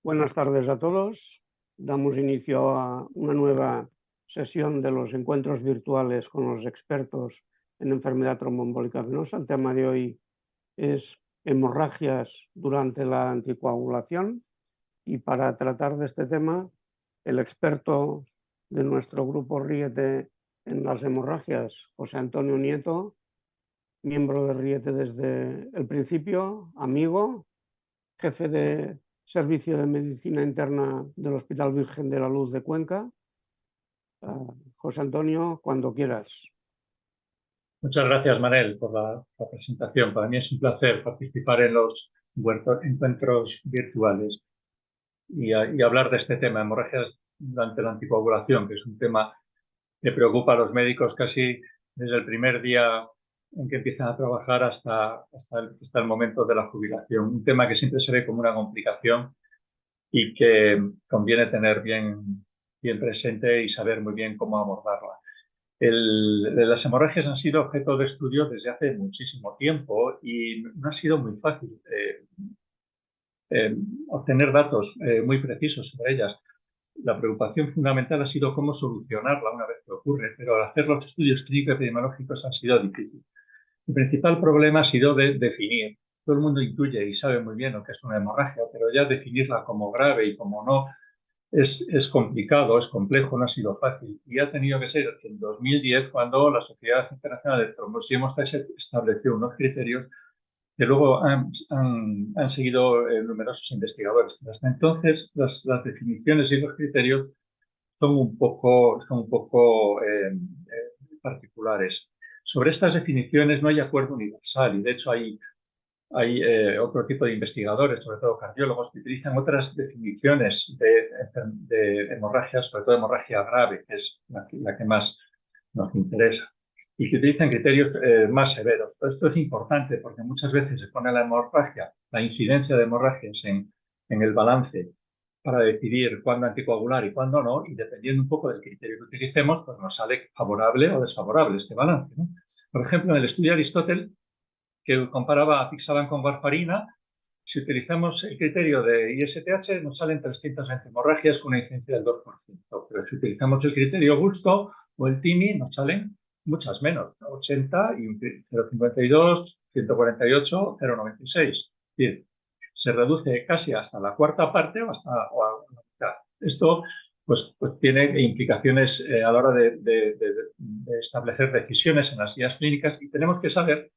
Buenas tardes a todos. Damos inicio a una nueva sesión de los encuentros virtuales con los expertos en enfermedad tromboembólica venosa. El tema de hoy es hemorragias durante la anticoagulación, y para tratar de este tema, el experto de nuestro grupo Ríete en las hemorragias, José Antonio Nieto, miembro de Ríete desde el principio, amigo, jefe de Servicio de Medicina Interna del Hospital Virgen de la Luz de Cuenca. José Antonio, cuando quieras. Muchas gracias, Manel, por la presentación. Para mí es un placer participar en los encuentros virtuales y hablar de este tema, hemorragias durante la anticoagulación, que es un tema que preocupa a los médicos casi desde el primer día en que empiezan a trabajar hasta el momento de la jubilación. Un tema que siempre se ve como una complicación y que conviene tener bien presente y saber muy bien cómo abordarla. Las hemorragias han sido objeto de estudio desde hace muchísimo tiempo y no ha sido muy fácil obtener datos muy precisos sobre ellas. La preocupación fundamental ha sido cómo solucionarla una vez que ocurre, pero al hacer los estudios clínico-epidemiológicos han sido difíciles. El principal problema ha sido de definir. Todo el mundo intuye y sabe muy bien lo que es una hemorragia, pero ya definirla como grave y como no es complicado, es complejo, no ha sido fácil. Y ha tenido que ser en 2010 cuando la Sociedad Internacional de Trombosis y Hemostasia estableció unos criterios que luego han seguido numerosos investigadores. Hasta entonces, las definiciones y los criterios son un poco particulares. Sobre estas definiciones no hay acuerdo universal y, de hecho, hay otro tipo de investigadores, sobre todo cardiólogos, que utilizan otras definiciones de hemorragias, sobre todo hemorragia grave, que es la que más nos interesa, y que utilizan criterios más severos. Esto es importante porque muchas veces se pone la hemorragia, la incidencia de hemorragias en el balance para decidir cuándo anticoagular y cuándo no, y dependiendo un poco del criterio que utilicemos, pues nos sale favorable o desfavorable este balance, ¿no? Por ejemplo, en el estudio de Aristóteles, que comparaba apixaban con warfarina, si utilizamos el criterio de ISTH nos salen 320 hemorragias con una incidencia del 2%, pero si utilizamos el criterio Gusto o el TIMI nos salen muchas menos, 80 y 0,52, 148, 0,96. Es decir, se reduce casi hasta la cuarta parte o a la mitad. Esto pues tiene implicaciones a la hora de establecer decisiones en las guías clínicas, y tenemos que saber,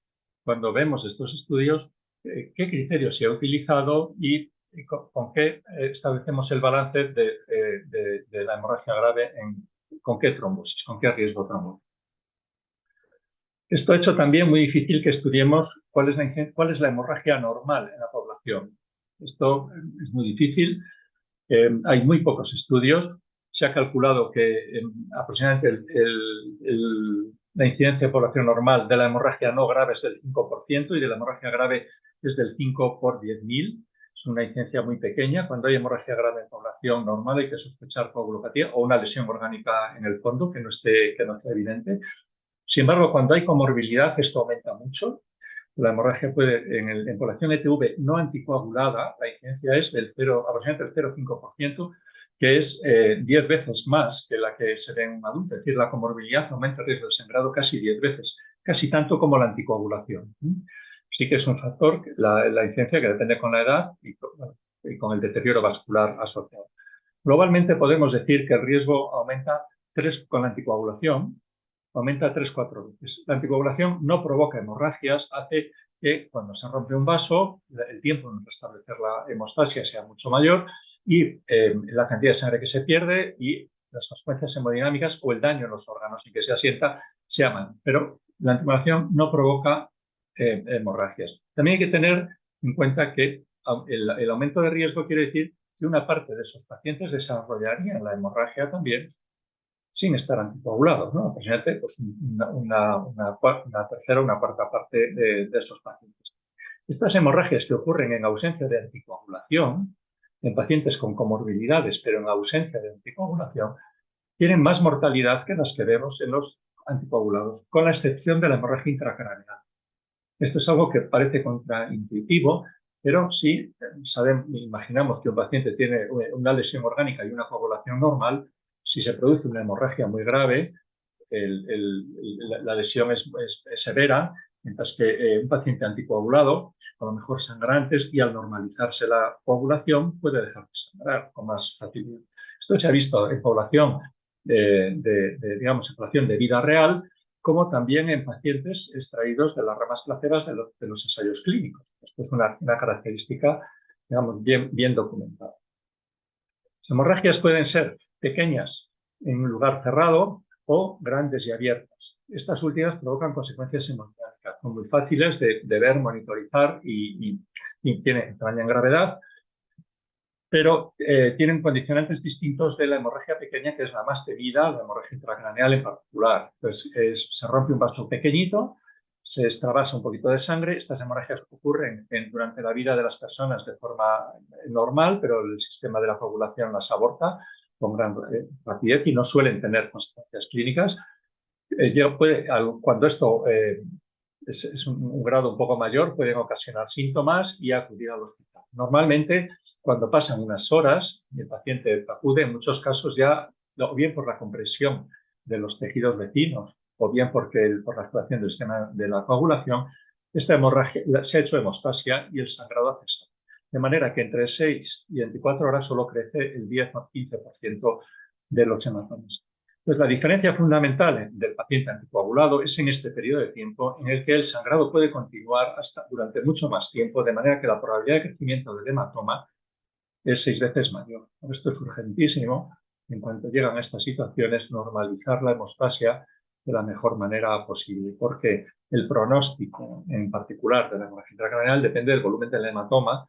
cuando vemos estos estudios, qué criterios se ha utilizado y con qué establecemos el balance de la hemorragia grave, con qué trombosis, con qué riesgo trombótico. Esto ha hecho también muy difícil que estudiemos cuál es la hemorragia normal en la población. Esto es muy difícil. Hay muy pocos estudios. Se ha calculado que aproximadamente la incidencia de población normal de la hemorragia no grave es del 5% y de la hemorragia grave es del 5 por 10.000. Es una incidencia muy pequeña. Cuando hay hemorragia grave en población normal hay que sospechar coagulopatía o una lesión orgánica en el fondo que no esté evidente. Sin embargo, cuando hay comorbilidad, esto aumenta mucho. La hemorragia puede, en población ETV no anticoagulada, la incidencia es aproximadamente del 0,5%, que es 10 veces más que la que se ve en un adulto. Es decir, la comorbilidad aumenta el riesgo de sangrado casi 10 veces, casi tanto como la anticoagulación. Sí que es un factor, la incidencia, que depende con la edad y con el deterioro vascular asociado. Globalmente podemos decir que el riesgo aumenta con la anticoagulación, aumenta 3-4 veces. La anticoagulación no provoca hemorragias, hace que cuando se rompe un vaso, el tiempo en restablecer la hemostasia sea mucho mayor y la cantidad de sangre que se pierde y las consecuencias hemodinámicas o el daño en los órganos y que se asienta sea menor. Pero la anticoagulación no provoca hemorragias. También hay que tener en cuenta que el aumento de riesgo quiere decir que una parte de esos pacientes desarrollarían la hemorragia también sin estar anticoagulados, ¿no? Aproximadamente pues, una tercera o una cuarta parte de esos pacientes. Estas hemorragias que ocurren en ausencia de anticoagulación, en pacientes con comorbilidades, pero en ausencia de anticoagulación, tienen más mortalidad que las que vemos en los anticoagulados, con la excepción de la hemorragia intracraneal. Esto es algo que parece contraintuitivo, Pero si imaginamos que un paciente tiene una lesión orgánica y una coagulación normal, si se produce una hemorragia muy grave, la lesión es severa, mientras que un paciente anticoagulado, a lo mejor sangrantes, y al normalizarse la coagulación puede dejar de sangrar con más facilidad. Esto se ha visto en población digamos, en población de vida real, como también en pacientes extraídos de las ramas placeras de los ensayos clínicos. Esto es una característica, digamos, bien documentada. Las hemorragias pueden ser pequeñas en un lugar cerrado o grandes y abiertas. Estas últimas provocan consecuencias hemodinámicas. Son muy fáciles de ver, monitorizar y tienen tamaño en gravedad, pero tienen condicionantes distintos de la hemorragia pequeña, que es la más temida, la hemorragia intracraneal en particular. Entonces, se rompe un vaso pequeñito, se extravasa un poquito de sangre. Estas hemorragias ocurren durante la vida de las personas de forma normal, pero el sistema de la coagulación las aborta con gran rapidez y no suelen tener consecuencias clínicas. Cuando esto es un grado un poco mayor, pueden ocasionar síntomas y acudir al hospital. Normalmente, cuando pasan unas horas y el paciente acude, en muchos casos ya, o bien por la compresión de los tejidos vecinos, o bien por la actuación del sistema de la coagulación, esta hemorragia se ha hecho hemostasia y el sangrado ha cesado. De manera que entre 6 y 24 horas solo crece el 10 o 15% de los hematomas. Pues la diferencia fundamental del paciente anticoagulado es en este periodo de tiempo en el que el sangrado puede continuar durante mucho más tiempo, de manera que la probabilidad de crecimiento del hematoma es 6 veces mayor. Esto es urgentísimo, en cuanto llegan a estas situaciones, normalizar la hemostasia de la mejor manera posible, porque el pronóstico, en particular de la hemorragia intracraneal, depende del volumen del hematoma,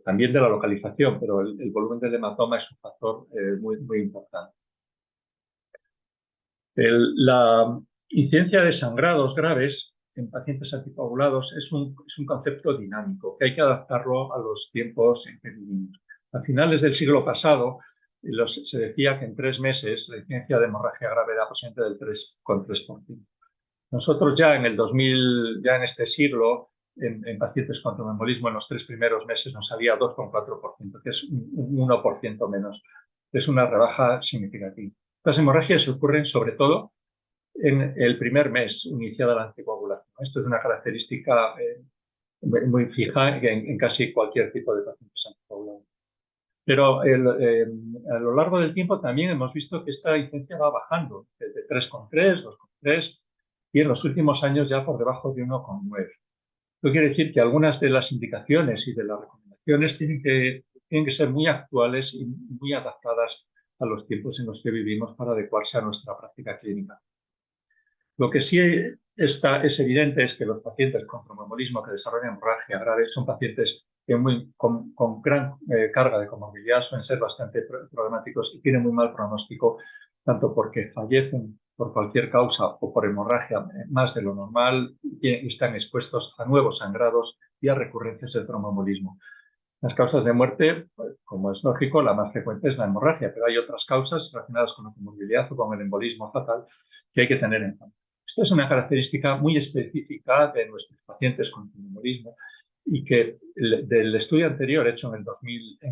también de la localización, pero el volumen del hematoma es un factor muy importante. La incidencia de sangrados graves en pacientes anticoagulados es un concepto dinámico que hay que adaptarlo a los tiempos en que vivimos. A finales del siglo pasado se decía que en 3 meses la incidencia de hemorragia grave era aproximadamente del 3,3%. Nosotros ya en el 2000, ya en este siglo, en pacientes con tromboembolismo en los 3 primeros meses nos salía 2,4%, que es un 1% menos. Es una rebaja significativa. Las hemorragias ocurren sobre todo en el primer mes iniciada la anticoagulación. Esto es una característica muy fija en casi cualquier tipo de pacientes anticoagulados. Pero a lo largo del tiempo también hemos visto que esta incidencia va bajando, desde 3,3, 2,3 y en los últimos años ya por debajo de 1,9. Esto quiere decir que algunas de las indicaciones y de las recomendaciones tienen que ser muy actuales y muy adaptadas a los tiempos en los que vivimos para adecuarse a nuestra práctica clínica. Lo que sí es evidente es que los pacientes con tromboembolismo que desarrollan hemorragia grave son pacientes que con gran carga de comorbilidad, suelen ser bastante problemáticos y tienen muy mal pronóstico, tanto porque fallecen por cualquier causa o por hemorragia más de lo normal y están expuestos a nuevos sangrados y a recurrencias del tromboembolismo. Las causas de muerte, pues, como es lógico, la más frecuente es la hemorragia, pero hay otras causas relacionadas con la comorbilidad o con el embolismo fatal que hay que tener en cuenta. Esta es una característica muy específica de nuestros pacientes con tromboembolismo y que del estudio anterior hecho en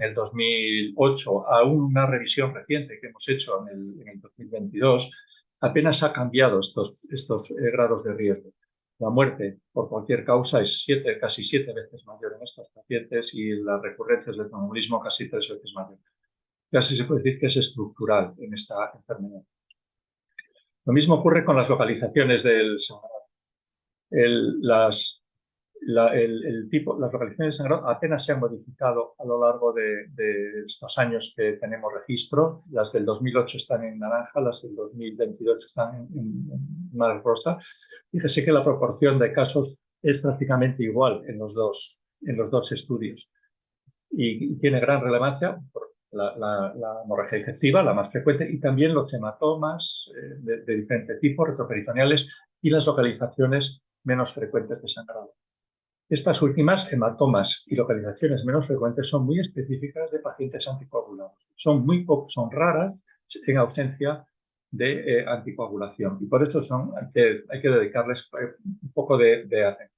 el 2008 a una revisión reciente que hemos hecho en el 2022, apenas ha cambiado estos grados de riesgo. La muerte por cualquier causa es casi 7 veces mayor en estos pacientes y las recurrencias del tromboembolismo casi 3 veces mayor. Casi se puede decir que es estructural en esta enfermedad. Lo mismo ocurre con las localizaciones del sangrado. Las localizaciones de sangrado apenas se han modificado a lo largo de estos años que tenemos registro. Las del 2008 están en naranja, las del 2022 están en más rosa. Fíjese que la proporción de casos es prácticamente igual en los dos estudios y tiene gran relevancia por la hemorragia difectiva, la más frecuente, y también los hematomas de diferente tipo, retroperitoneales, y las localizaciones menos frecuentes de sangrado. Estas últimas, hematomas y localizaciones menos frecuentes, son muy específicas de pacientes anticoagulados. Son raras en ausencia de anticoagulación y por eso hay que dedicarles un poco de atención.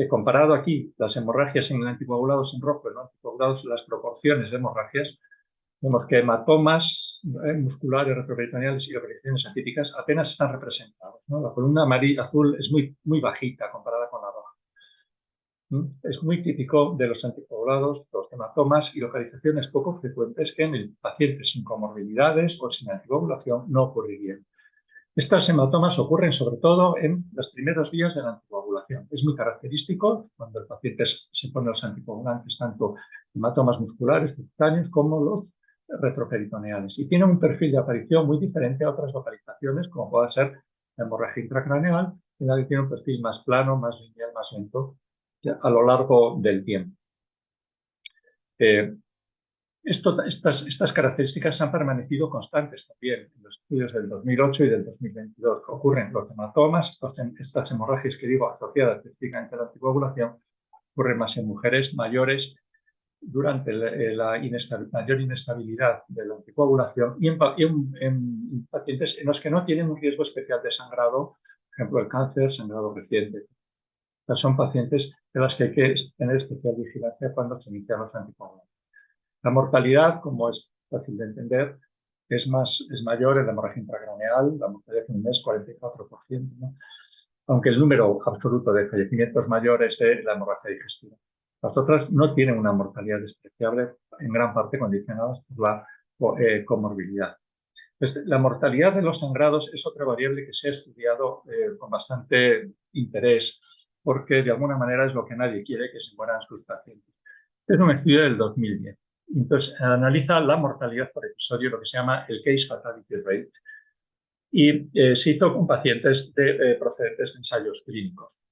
Comparado aquí las hemorragias en anticoagulados en rojo y no anticoagulados, las proporciones de hemorragias, vemos que hematomas musculares retroperitoneales y localizaciones atípicas apenas están representados, ¿no? La columna azul es muy bajita comparada con la roja. Es muy típico de los anticoagulados, los hematomas y localizaciones poco frecuentes que en el paciente sin comorbilidades o sin anticoagulación no ocurrirían. Estos hematomas ocurren sobre todo en los primeros días de la anticoagulación. Es muy característico cuando el paciente se pone los anticoagulantes, tanto hematomas musculares, cutáneos, como los retroperitoneales. Y tienen un perfil de aparición muy diferente a otras localizaciones, como puede ser la hemorragia intracraneal, en la que tiene un perfil más plano, más lineal, más lento a lo largo del tiempo. Estas características han permanecido constantes también en los estudios del 2008 y del 2022. Ocurren los hematomas, estas hemorragias que digo asociadas específicamente a la anticoagulación, ocurren más en mujeres mayores durante la mayor inestabilidad de la anticoagulación y en pacientes en los que no tienen un riesgo especial de sangrado, por ejemplo el cáncer, sangrado reciente. Son pacientes de las que hay que tener especial vigilancia cuando se inician los anticoagulantes. La mortalidad, como es fácil de entender, es mayor en la hemorragia intracraneal, la mortalidad en un mes 44%, ¿no? Aunque el número absoluto de fallecimientos mayores de la hemorragia digestiva. Las otras no tienen una mortalidad despreciable, en gran parte condicionadas por la comorbilidad. Entonces, la mortalidad de los sangrados es otra variable que se ha estudiado con bastante interés, porque de alguna manera es lo que nadie quiere, que se mueran sus pacientes. Es un estudio del 2010. Entonces, analiza la mortalidad por episodio, lo que se llama el Case Fatality Rate, y se hizo con pacientes procedentes de ensayos clínicos.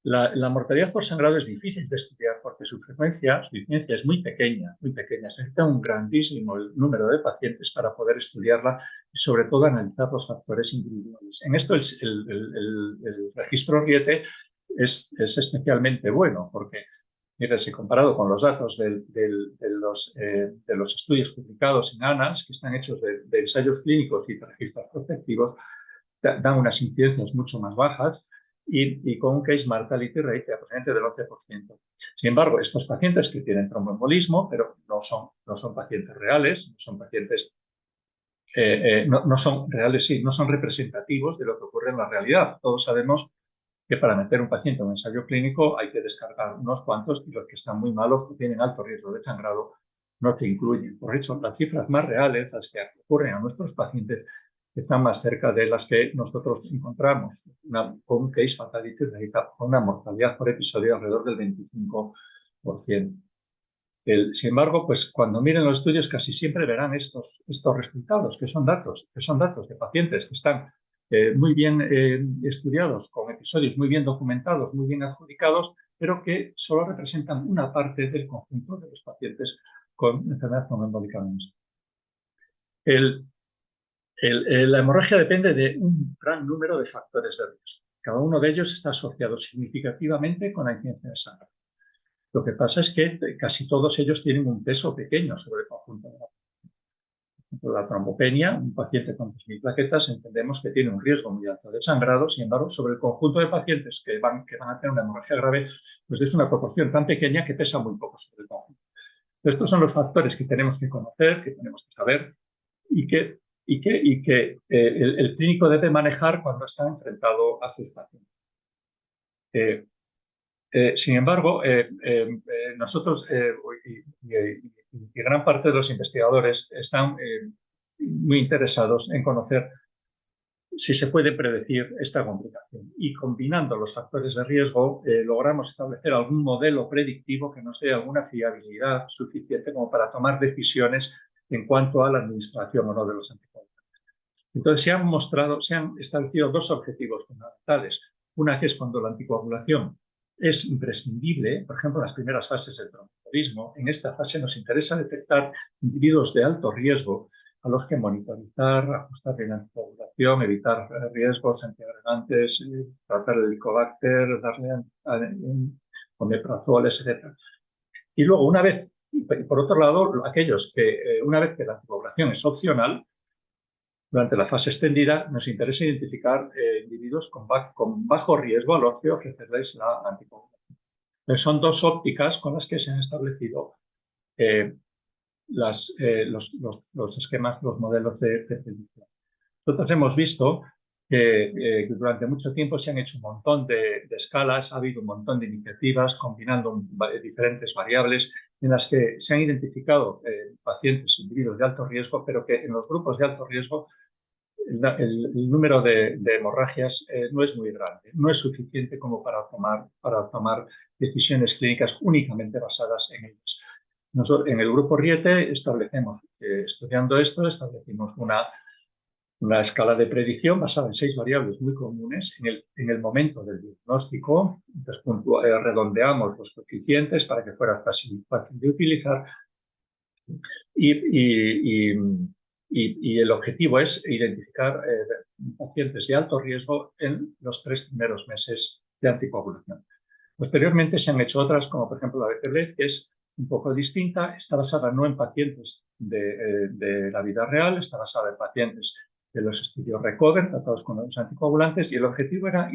La mortalidad por sangrado es difícil de estudiar porque su incidencia es muy pequeña. Se necesita un grandísimo número de pacientes para poder estudiarla y sobre todo analizar los factores individuales. En esto el registro Riete es especialmente bueno porque, si comparado con los datos de los estudios publicados en ANAS, que están hechos de ensayos clínicos y de registros prospectivos, dan unas incidencias mucho más bajas y con un case mortality rate de aproximadamente del 11%. Sin embargo, estos pacientes que tienen tromboembolismo, pero no son pacientes reales, no son pacientes no son reales, sí, no son representativos de lo que ocurre en la realidad. Todos sabemos que para meter un paciente en un ensayo clínico hay que descargar unos cuantos y los que están muy malos o tienen alto riesgo de sangrado no te incluyen. Por eso, las cifras más reales, las que ocurren a nuestros pacientes, están más cerca de las que nosotros encontramos, con un case fatality rate, con una mortalidad por episodio alrededor del 25%. Sin embargo, pues cuando miren los estudios casi siempre verán estos resultados, que son datos de pacientes que están muy bien estudiados, con episodios muy bien documentados, muy bien adjudicados, pero que solo representan una parte del conjunto de los pacientes con enfermedad tromboembólica venosa. La hemorragia depende de un gran número de factores de riesgo. Cada uno de ellos está asociado significativamente con la incidencia de sangre. Lo que pasa es que casi todos ellos tienen un peso pequeño sobre el conjunto de la población. Por ejemplo, la trombopenia, un paciente con 2.000 plaquetas, entendemos que tiene un riesgo muy alto de sangrado. Sin embargo, sobre el conjunto de pacientes que van a tener una hemorragia grave, pues es una proporción tan pequeña que pesa muy poco sobre el conjunto. Estos son los factores que tenemos que conocer, que tenemos que saber y que el clínico debe manejar cuando está enfrentado a sus pacientes. Sin embargo, nosotros y gran parte de los investigadores están muy interesados en conocer si se puede predecir esta complicación. Y combinando los factores de riesgo, logramos establecer algún modelo predictivo que nos dé alguna fiabilidad suficiente como para tomar decisiones en cuanto a la administración o no de los anticoagulantes. Entonces, se han establecido dos objetivos fundamentales. Una que es cuando la anticoagulación es imprescindible, por ejemplo, en las primeras fases del tromboembolismo. En esta fase nos interesa detectar individuos de alto riesgo a los que monitorizar, ajustar la anticoagulación, evitar riesgos antiagregantes, tratar el helicobacter, darle omeprazol, etc. Y luego, por otro lado, aquellos que una vez que la anticoagulación es opcional, Durante la fase extendida nos interesa identificar individuos con bajo riesgo al óseo, ofrecerles la anticoagulación. Entonces, son dos ópticas con las que se han establecido los esquemas, los modelos de predicción. Nosotros hemos visto que durante mucho tiempo se han hecho un montón de escalas, ha habido un montón de iniciativas combinando diferentes variables en las que se han identificado pacientes, individuos de alto riesgo, pero que en los grupos de alto riesgo el número de hemorragias no es muy grande, no es suficiente como para tomar decisiones clínicas únicamente basadas en ellas. Nosotros, en el grupo Riete, estudiando esto, establecimos una escala de predicción basada en 6 variables muy comunes en el momento del diagnóstico. Entonces, redondeamos los coeficientes para que fuera fácil de utilizar y el objetivo es identificar pacientes de alto riesgo en los 3 primeros meses de anticoagulación. Posteriormente se han hecho otras, como por ejemplo la BTB, que es un poco distinta, está basada no en pacientes de la vida real, está basada en pacientes de los estudios RECOVER tratados con los anticoagulantes, y el objetivo era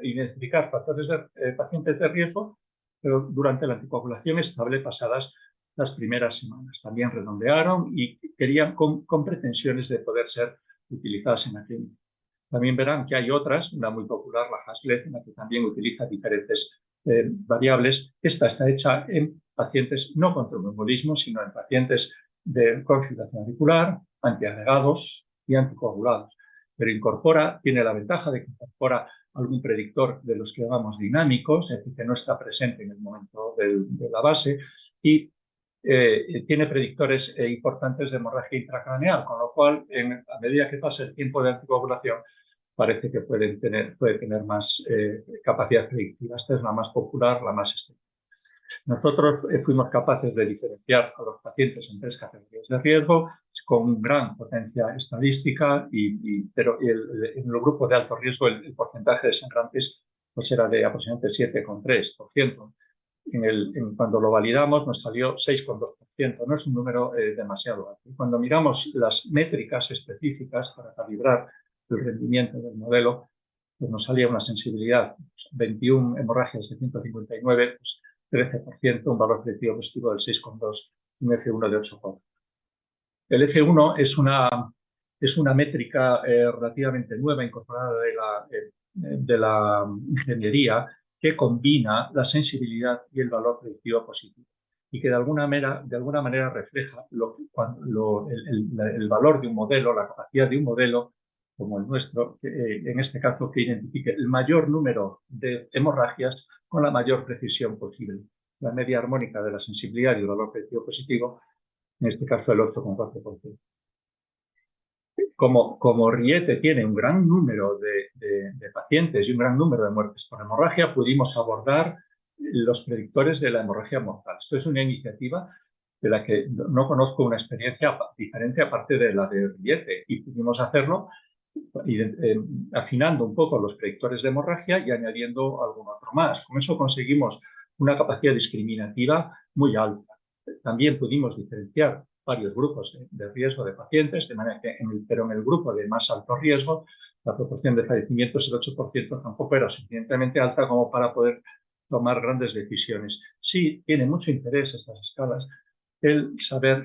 identificar factores de pacientes de riesgo, pero durante la anticoagulación estable pasadas las primeras semanas. También redondearon y querían con pretensiones de poder ser utilizadas en la clínica. También verán que hay otras, una muy popular, la Haslet, en la que también utiliza diferentes variables. Esta está hecha en pacientes no con tromboembolismo, sino en pacientes con fibrilación auricular, antiagregados y anticoagulados. Pero tiene la ventaja de que incorpora algún predictor de los que llamamos dinámicos, es decir, que no está presente en el momento de la base, y tiene predictores importantes de hemorragia intracraneal, con lo cual, a medida que pasa el tiempo de anticoagulación, parece que puede tener más capacidad predictiva. Esta es la más popular, la más extendida. Nosotros fuimos capaces de diferenciar a los pacientes en 3 categorías de riesgo con gran potencia estadística, pero en el grupo de alto riesgo el porcentaje de sangrantes pues era de aproximadamente 7,3%. Cuando lo validamos nos salió 6,2%, no es un número demasiado alto. Cuando miramos las métricas específicas para calibrar el rendimiento del modelo, pues nos salía una sensibilidad, 21 hemorragias de 159, pues 13%, un valor predictivo positivo del 6,2, un F1 de 8,4. El F1 es una métrica relativamente nueva incorporada de la ingeniería que combina la sensibilidad y el valor predictivo positivo y que de alguna manera refleja el valor de un modelo, la capacidad de un modelo como el nuestro, en este caso que identifique el mayor número de hemorragias con la mayor precisión posible. La media armónica de la sensibilidad y el valor predictivo positivo, en este caso el 8,4%. Como Riete tiene un gran número de pacientes y un gran número de muertes por hemorragia, pudimos abordar los predictores de la hemorragia mortal. Esto es una iniciativa de la que no conozco una experiencia diferente aparte de la de Riete, y pudimos hacerlo afinando un poco los predictores de hemorragia y añadiendo algún otro más. Con eso conseguimos una capacidad discriminativa muy alta. También pudimos diferenciar varios grupos de riesgo de pacientes, de manera que pero en el grupo de más alto riesgo la proporción de fallecimientos, el 8%, tampoco era suficientemente alta como para poder tomar grandes decisiones. Sí, tiene mucho interés estas escalas el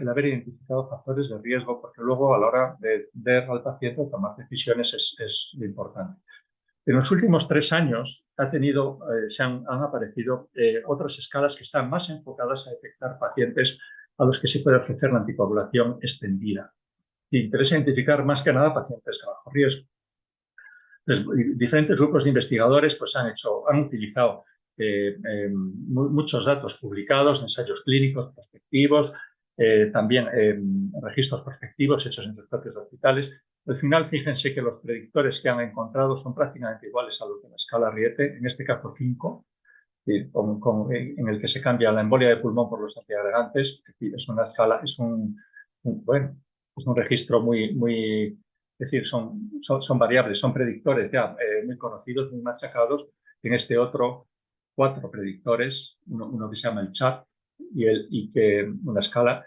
haber identificado factores de riesgo, porque luego a la hora de ver al paciente o tomar decisiones es lo importante. En los últimos 3 años han aparecido otras escalas que están más enfocadas a detectar pacientes a los que se puede ofrecer la anticoagulación extendida. Y interesa identificar más que nada pacientes de bajo riesgo. Entonces, diferentes grupos de investigadores pues, han utilizado muchos datos publicados, ensayos clínicos prospectivos, también registros prospectivos hechos en sus propios hospitales. Al final, fíjense que los predictores que han encontrado son prácticamente iguales a los de la escala Riete, en este caso 5, en el que se cambia la embolia de pulmón por los antiagregantes. Es una escala, es un registro muy es decir, son variables, son predictores ya muy conocidos, muy machacados. En este otro, 4 predictores, uno que se llama el CHAP y que una escala,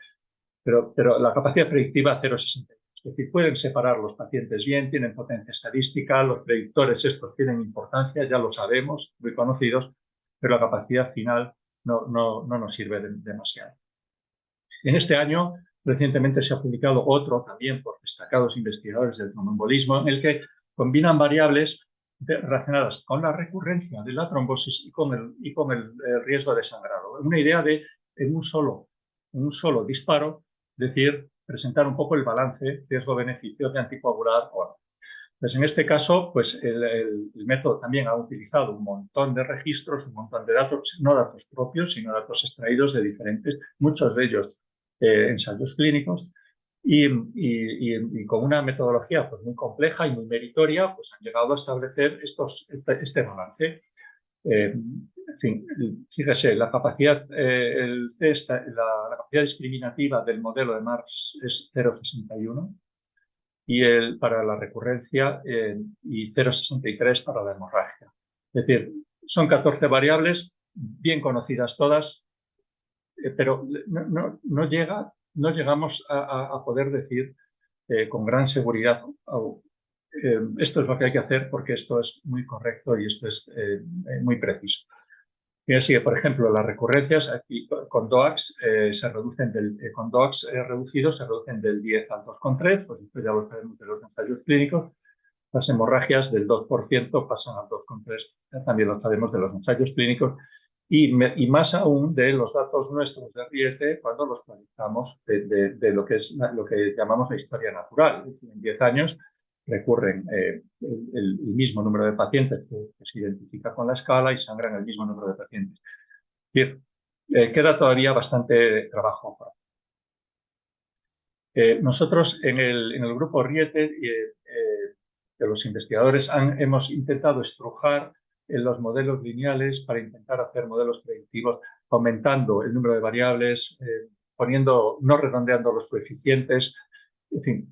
pero la capacidad predictiva 0,62. Es decir, pueden separar los pacientes bien, tienen potencia estadística, los predictores estos tienen importancia, ya lo sabemos, muy conocidos, pero la capacidad final no nos sirve demasiado. En este año, recientemente se ha publicado otro también por destacados investigadores del tromboembolismo, en el que combinan variables relacionadas con la recurrencia de la trombosis y con el riesgo de sangrado. Una idea de, en un solo disparo, decir, presentar un poco el balance riesgo-beneficio de anticoagular o no. Pues en este caso, pues el método también ha utilizado un montón de registros, un montón de datos, no datos propios, sino datos extraídos de diferentes, muchos de ellos ensayos clínicos, y con una metodología pues muy compleja y muy meritoria, pues han llegado a establecer este balance. En fin, fíjese, la capacidad, la capacidad discriminativa del modelo de Marx es 0,61 y para la recurrencia y 0,63 para la hemorragia. Es decir, son 14 variables, bien conocidas todas, pero no llegamos a poder decir con gran seguridad esto es lo que hay que hacer porque esto es muy correcto y esto es muy preciso. Y así que, por ejemplo, las recurrencias aquí, con DOACs con DOACs reducidos se reducen del 10 al 2,3, pues esto ya lo sabemos de los ensayos clínicos. Las hemorragias del 2% pasan al 2,3, también lo sabemos de los ensayos clínicos. Y más aún de los datos nuestros de Riete cuando los proyectamos de lo que llamamos la historia natural. En 10 años recurren el mismo número de pacientes que se identifica con la escala y sangran el mismo número de pacientes. Es decir, queda todavía bastante trabajo por hacer. Nosotros en el grupo Riete, de los investigadores, hemos intentado estrujar en los modelos lineales para intentar hacer modelos predictivos, aumentando el número de variables, no redondeando los coeficientes. En fin,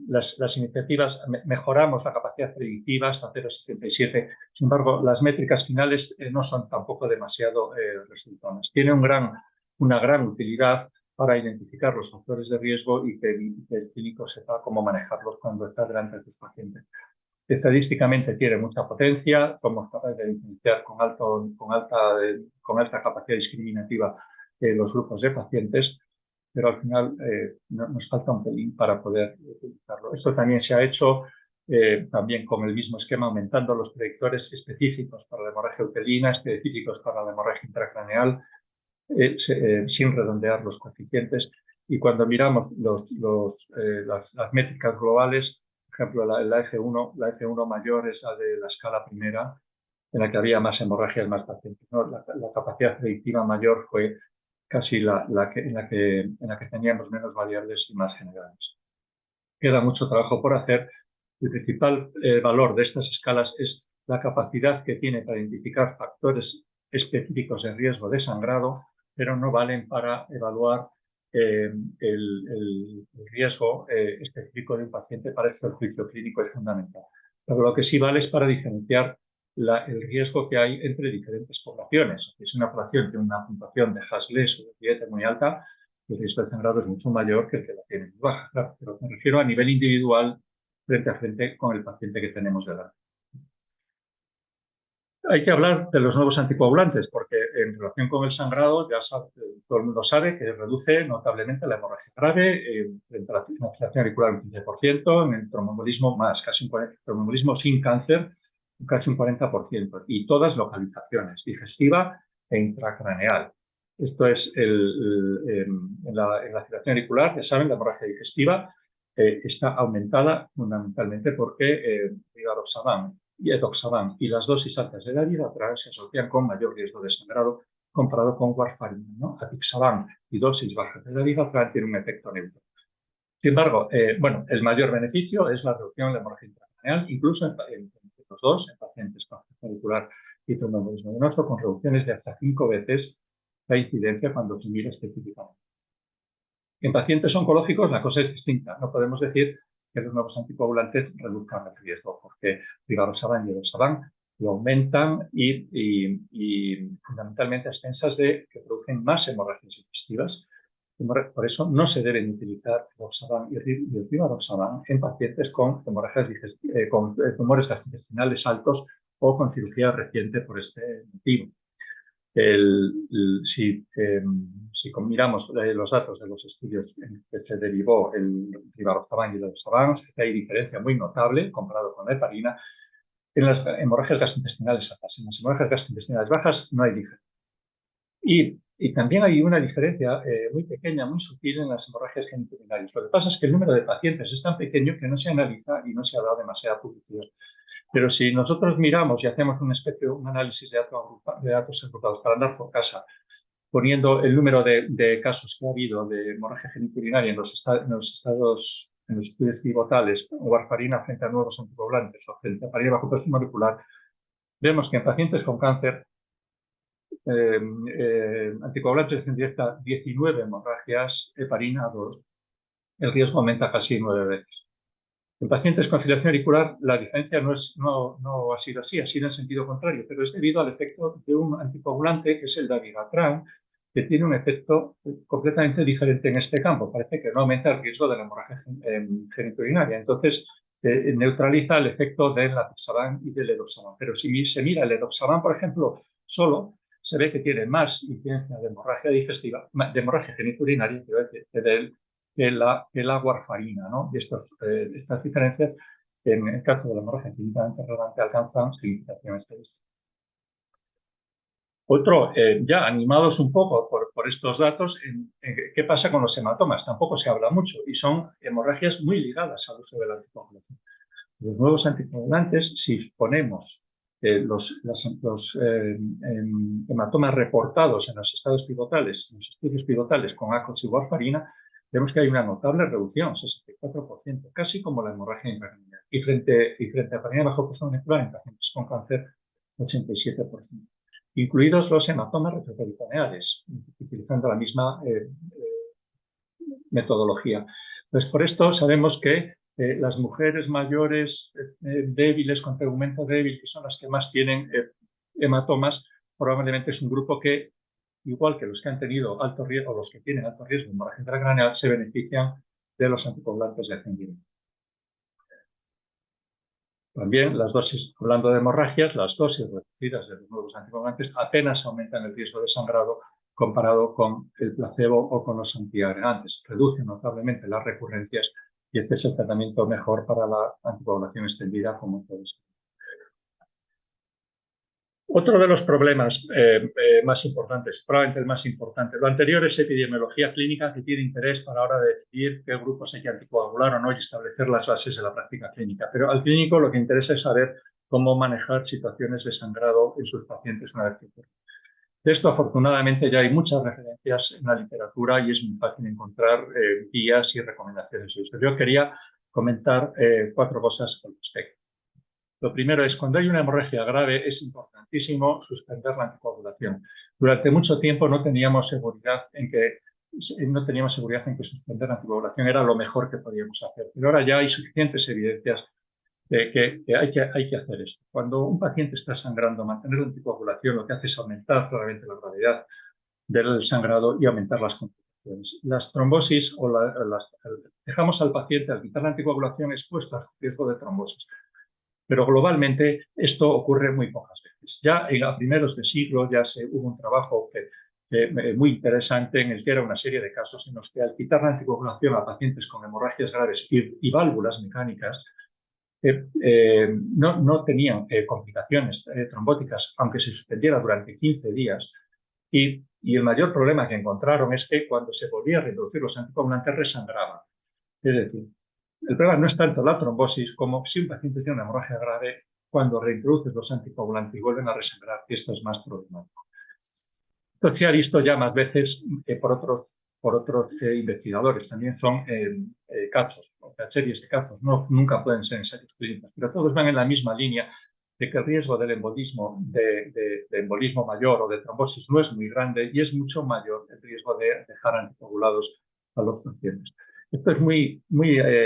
las iniciativas, mejoramos la capacidad predictiva hasta 0,77. Sin embargo, las métricas finales no son tampoco demasiado resultonas. Tiene una gran utilidad para identificar los factores de riesgo y que el clínico sepa cómo manejarlos cuando está delante de sus pacientes. Estadísticamente tiene mucha potencia, somos capaces de diferenciar con alta capacidad discriminativa los grupos de pacientes, pero al final nos falta un pelín para poder utilizarlo. Esto también se ha hecho también con el mismo esquema, aumentando los predictores específicos para la hemorragia uterina, específicos para la hemorragia intracraneal, sin redondear los coeficientes. Y cuando miramos las métricas globales, por ejemplo, la F1 mayor es la de la escala primera, en la que había más hemorragias, más pacientes, ¿no? La capacidad predictiva mayor fue casi en la que teníamos menos variables y más generales. Queda mucho trabajo por hacer. El principal valor de estas escalas es la capacidad que tiene para identificar factores específicos de riesgo de sangrado, pero no valen para evaluar el riesgo específico de un paciente. Para esto el juicio clínico es fundamental. Pero lo que sí vale es para diferenciar el riesgo que hay entre diferentes poblaciones. Si es una población que tiene una puntuación de Haslett o de Riete muy alta, el riesgo de sangrado es mucho mayor que el que la tiene muy baja. Claro, pero me refiero a nivel individual frente a frente con el paciente que tenemos delante. Hay que hablar de los nuevos anticoagulantes, porque en relación con el sangrado, ya todo el mundo sabe que reduce notablemente la hemorragia grave, frente a la fibrilación auricular un 15%, en el tromboembolismo más, casi un 40%, tromboembolismo sin cáncer, casi un 40%, y todas localizaciones, digestiva e intracraneal. Esto es en la fibrilación auricular, ya saben, la hemorragia digestiva está aumentada fundamentalmente porque rivaroxaban y edoxaban y las dosis altas de daridorexant se asocian con mayor riesgo de sangrado comparado con warfarina, ¿no? Apixaban y dosis bajas de daridorexant tienen un efecto neutro. Sin embargo, el mayor beneficio es la reducción de la hemorragia intracraneal, incluso en los dos, en pacientes con afección auricular y tromboembolismo venoso, con reducciones de hasta 5 veces la incidencia cuando se mira específicamente. En pacientes oncológicos la cosa es distinta. No podemos decir que los nuevos anticoagulantes reduzcan el riesgo, porque rivaroxaban y edoxaban lo aumentan y fundamentalmente a expensas de que producen más hemorragias digestivas. Por eso no se deben utilizar Edoxaban y el Rivaroxaban en pacientes con hemorragias con tumores gastrointestinales altos o con cirugía reciente por este motivo. Si miramos los datos de los estudios en que se derivó el Rivaroxaban y el Edoxaban, hay diferencia muy notable comparado con la heparina en las hemorragias gastrointestinales altas. En las hemorragias gastrointestinales bajas no hay diferencia. Y también hay una diferencia muy pequeña, muy sutil en las hemorragias genitourinarias. Lo que pasa es que el número de pacientes es tan pequeño que no se analiza y no se ha dado demasiada publicidad. Pero si nosotros miramos y hacemos un análisis de datos agrupados para andar por casa, poniendo el número de casos que ha habido de hemorragia genitourinaria en los estudios pivotales, o warfarina frente a nuevos anticoagulantes o frente a heparina bajo presión molecular, vemos que en pacientes con cáncer anticoagulantes en directa 19 hemorragias, heparina 2, el riesgo aumenta casi 9 veces. En pacientes con fibrilación auricular la diferencia no ha sido así, ha sido en sentido contrario, pero es debido al efecto de un anticoagulante que es el dabigatran, que tiene un efecto completamente diferente en este campo. Parece que no aumenta el riesgo de la hemorragia genitourinaria. Entonces, neutraliza el efecto del Lapisaban y del Edoxaban. Pero si se mira el Edoxaban, por ejemplo, solo, se ve que tiene más incidencia de hemorragia digestiva, de hemorragia genitourinaria que la warfarina, ¿no? Y estas diferencias, en el caso de la hemorragia clínicamente relevante, alcanzan significación estadística. Otro, ya animados un poco por estos datos, ¿qué pasa con los hematomas? Tampoco se habla mucho y son hemorragias muy ligadas al uso de la anticoagulación. Los nuevos anticoagulantes, si ponemos los hematomas reportados en los estados pivotales, en los estudios pivotales con ACOS y warfarina, vemos que hay una notable reducción, 64%, casi como la hemorragia intracranial. Y frente a heparina bajo presión molecular en pacientes con cáncer, 87%. Incluidos los hematomas retroperitoneales, utilizando la misma metodología. Pues por esto sabemos que las mujeres mayores débiles, con tegumento débil, que son las que más tienen hematomas, probablemente es un grupo que, igual que los que han tenido alto riesgo o los que tienen alto riesgo de hemorragia intracraneal, se benefician de los anticoagulantes de acción directa. También las dosis, hablando de hemorragias, las dosis reducidas de los nuevos anticoagulantes apenas aumentan el riesgo de sangrado comparado con el placebo o con los antiagregantes. Reducen notablemente las recurrencias y este es el tratamiento mejor para la anticoagulación extendida, como puede ser. Otro de los problemas más importantes, probablemente el más importante, lo anterior es epidemiología clínica que tiene interés para la hora de decidir qué grupos hay que anticoagular o no y establecer las bases de la práctica clínica. Pero al clínico lo que interesa es saber cómo manejar situaciones de sangrado en sus pacientes una vez que ocurre. De esto, afortunadamente, ya hay muchas referencias en la literatura y es muy fácil encontrar guías y recomendaciones de uso. Yo quería comentar 4 cosas al respecto. Lo primero es, cuando hay una hemorragia grave, es importantísimo suspender la anticoagulación. Durante mucho tiempo no teníamos seguridad en que suspender la anticoagulación era lo mejor que podíamos hacer. Pero ahora ya hay suficientes evidencias de que hay que hacer esto. Cuando un paciente está sangrando, mantener la anticoagulación lo que hace es aumentar claramente la gravedad del sangrado y aumentar las complicaciones. Las trombosis dejamos al paciente, al quitar la anticoagulación, expuesto a su riesgo de trombosis. Pero globalmente esto ocurre muy pocas veces. Ya a primeros de siglo ya hubo un trabajo muy interesante en el que era una serie de casos en los que al quitar la anticoagulación a pacientes con hemorragias graves y válvulas mecánicas no tenían complicaciones trombóticas, aunque se suspendiera durante 15 días. Y el mayor problema que encontraron es que cuando se volvía a reintroducir los anticoagulantes resangraban. Es decir, el problema no es tanto la trombosis como si un paciente tiene una hemorragia grave, cuando reintroduces los anticoagulantes y vuelven a resangrar, esto es más problemático. Esto se ha visto ya más veces por otros investigadores. También son casos, series de casos. Nunca pueden ser ensayos clínicos, pero todos van en la misma línea de que el riesgo del embolismo, de embolismo mayor o de trombosis no es muy grande y es mucho mayor el riesgo de dejar anticoagulados a los pacientes. Esto es muy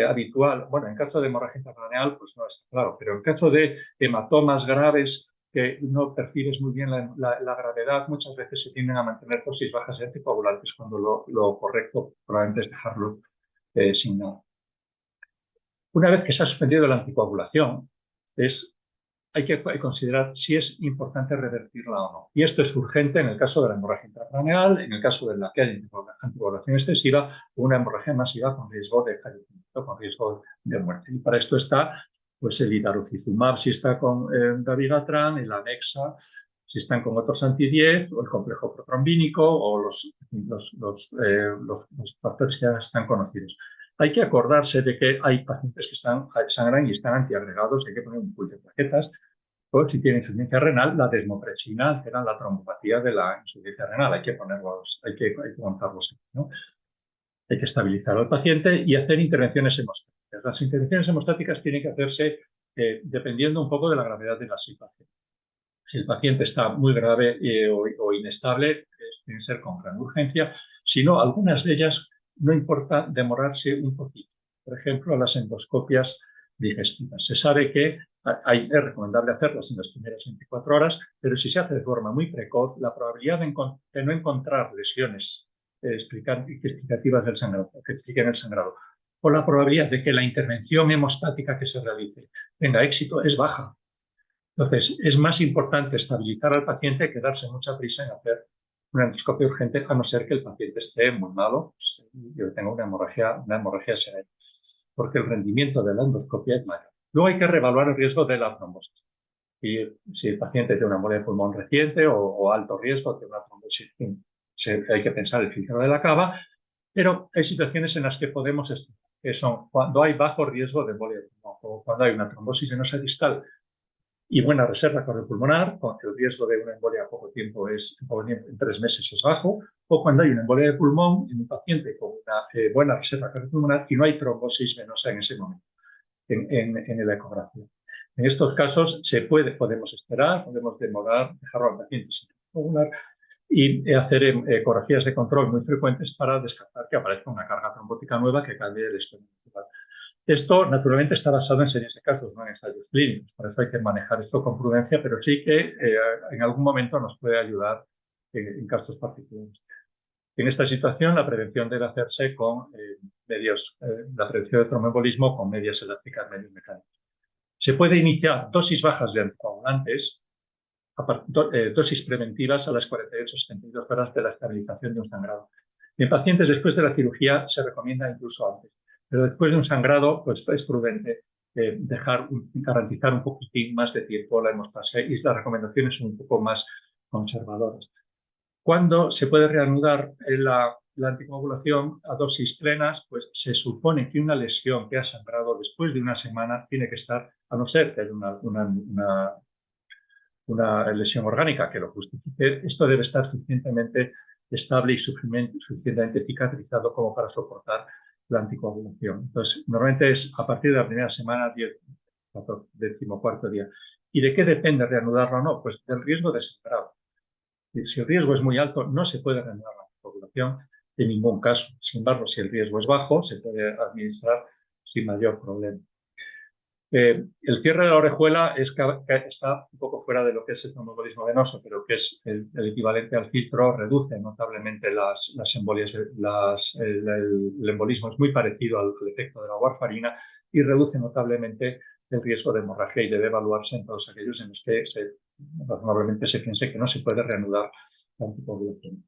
habitual. Bueno, en caso de hemorragia intracraneal, pues no es claro, pero en caso de hematomas graves que no percibes muy bien la gravedad, muchas veces se tienden a mantener dosis bajas de anticoagulantes cuando lo correcto probablemente es dejarlo sin nada. Una vez que se ha suspendido la anticoagulación, hay que considerar si es importante revertirla o no. Y esto es urgente en el caso de la hemorragia intracraneal, en el caso de la que hay anticoagulación excesiva o una hemorragia masiva con riesgo de fallecimiento, con riesgo de muerte. Y para esto está pues, el idarucizumab, si está con dabigatran, el Anexa, si están con otros anti-10, o el complejo protrombínico, o los factores que ya están conocidos. Hay que acordarse de que hay pacientes que sangran y están antiagregados, hay que poner un pool de plaquetas, o si tienen insuficiencia renal, la desmopresina altera la trombopatía de la insuficiencia renal, hay que montarlos, ¿no? Hay que estabilizar al paciente y hacer intervenciones hemostáticas. Las intervenciones hemostáticas tienen que hacerse dependiendo un poco de la gravedad de la situación. Si el paciente está muy grave o inestable, tiene que ser con gran urgencia. Si no, algunas de ellas no importa demorarse un poquito. Por ejemplo, las endoscopias digestivas. Se sabe que es recomendable hacerlas en las primeras 24 horas, pero si se hace de forma muy precoz, la probabilidad de no encontrar lesiones explicativas del sangrado, que expliquen el sangrado, o la probabilidad de que la intervención hemostática que se realice tenga éxito es baja. Entonces, es más importante estabilizar al paciente que darse mucha prisa en hacer una endoscopia urgente, a no ser que el paciente esté muy malo y tenga una hemorragia severa, porque el rendimiento de la endoscopia es mayor. Luego hay que reevaluar el riesgo de la trombosis. Y si el paciente tiene una embolia de pulmón reciente o alto riesgo de una trombosis, hay que pensar el filtro de la cava, pero hay situaciones en las que podemos estudiar, que son cuando hay bajo riesgo de embolia de pulmón o cuando hay una trombosis venosa distal y buena reserva cardiopulmonar, cuando el riesgo de una embolia a poco tiempo en 3 meses es bajo, o cuando hay una embolia de pulmón en un paciente con una buena reserva cardiopulmonar y no hay trombosis venosa en ese momento, en la ecografía. En estos casos podemos esperar, podemos dejarlo al paciente sin coagular y hacer ecografías de control muy frecuentes para descartar que aparezca una carga trombótica nueva que cambie el esquema natural. Esto, naturalmente, está basado en series de casos, no en ensayos clínicos. Por eso hay que manejar esto con prudencia, pero sí que en algún momento nos puede ayudar en casos particulares. En esta situación, la prevención debe hacerse con la prevención de tromboembolismo con medias elásticas, medios mecánicos. Se puede iniciar dosis bajas de anticoagulantes, dosis preventivas a las 48-72 horas de la estabilización de un sangrado. En pacientes después de la cirugía se recomienda incluso antes. Pero después de un sangrado, pues es prudente garantizar un poquitín más de tiempo la hemostasia y las recomendaciones son un poco más conservadoras. Cuando se puede reanudar la anticoagulación a dosis plenas, pues se supone que una lesión que ha sangrado después de una semana tiene que estar, a no ser que haya una lesión orgánica que lo justifique, esto debe estar suficientemente estable y suficientemente cicatrizado como para soportar la anticoagulación. Entonces, normalmente es a partir de la primera semana, 14º día. ¿Y de qué depende reanudarlo o no? Pues del riesgo de sangrado. Si el riesgo es muy alto, no se puede reanudar la anticoagulación en ningún caso. Sin embargo, si el riesgo es bajo, se puede administrar sin mayor problema. El cierre de la orejuela está un poco fuera de lo que es el tromboembolismo venoso, pero que es el equivalente al filtro, reduce notablemente las embolias. El embolismo es muy parecido al efecto de la warfarina y reduce notablemente el riesgo de hemorragia y debe evaluarse en todos aquellos en los que razonablemente se piense que no se puede reanudar la anticoagulación.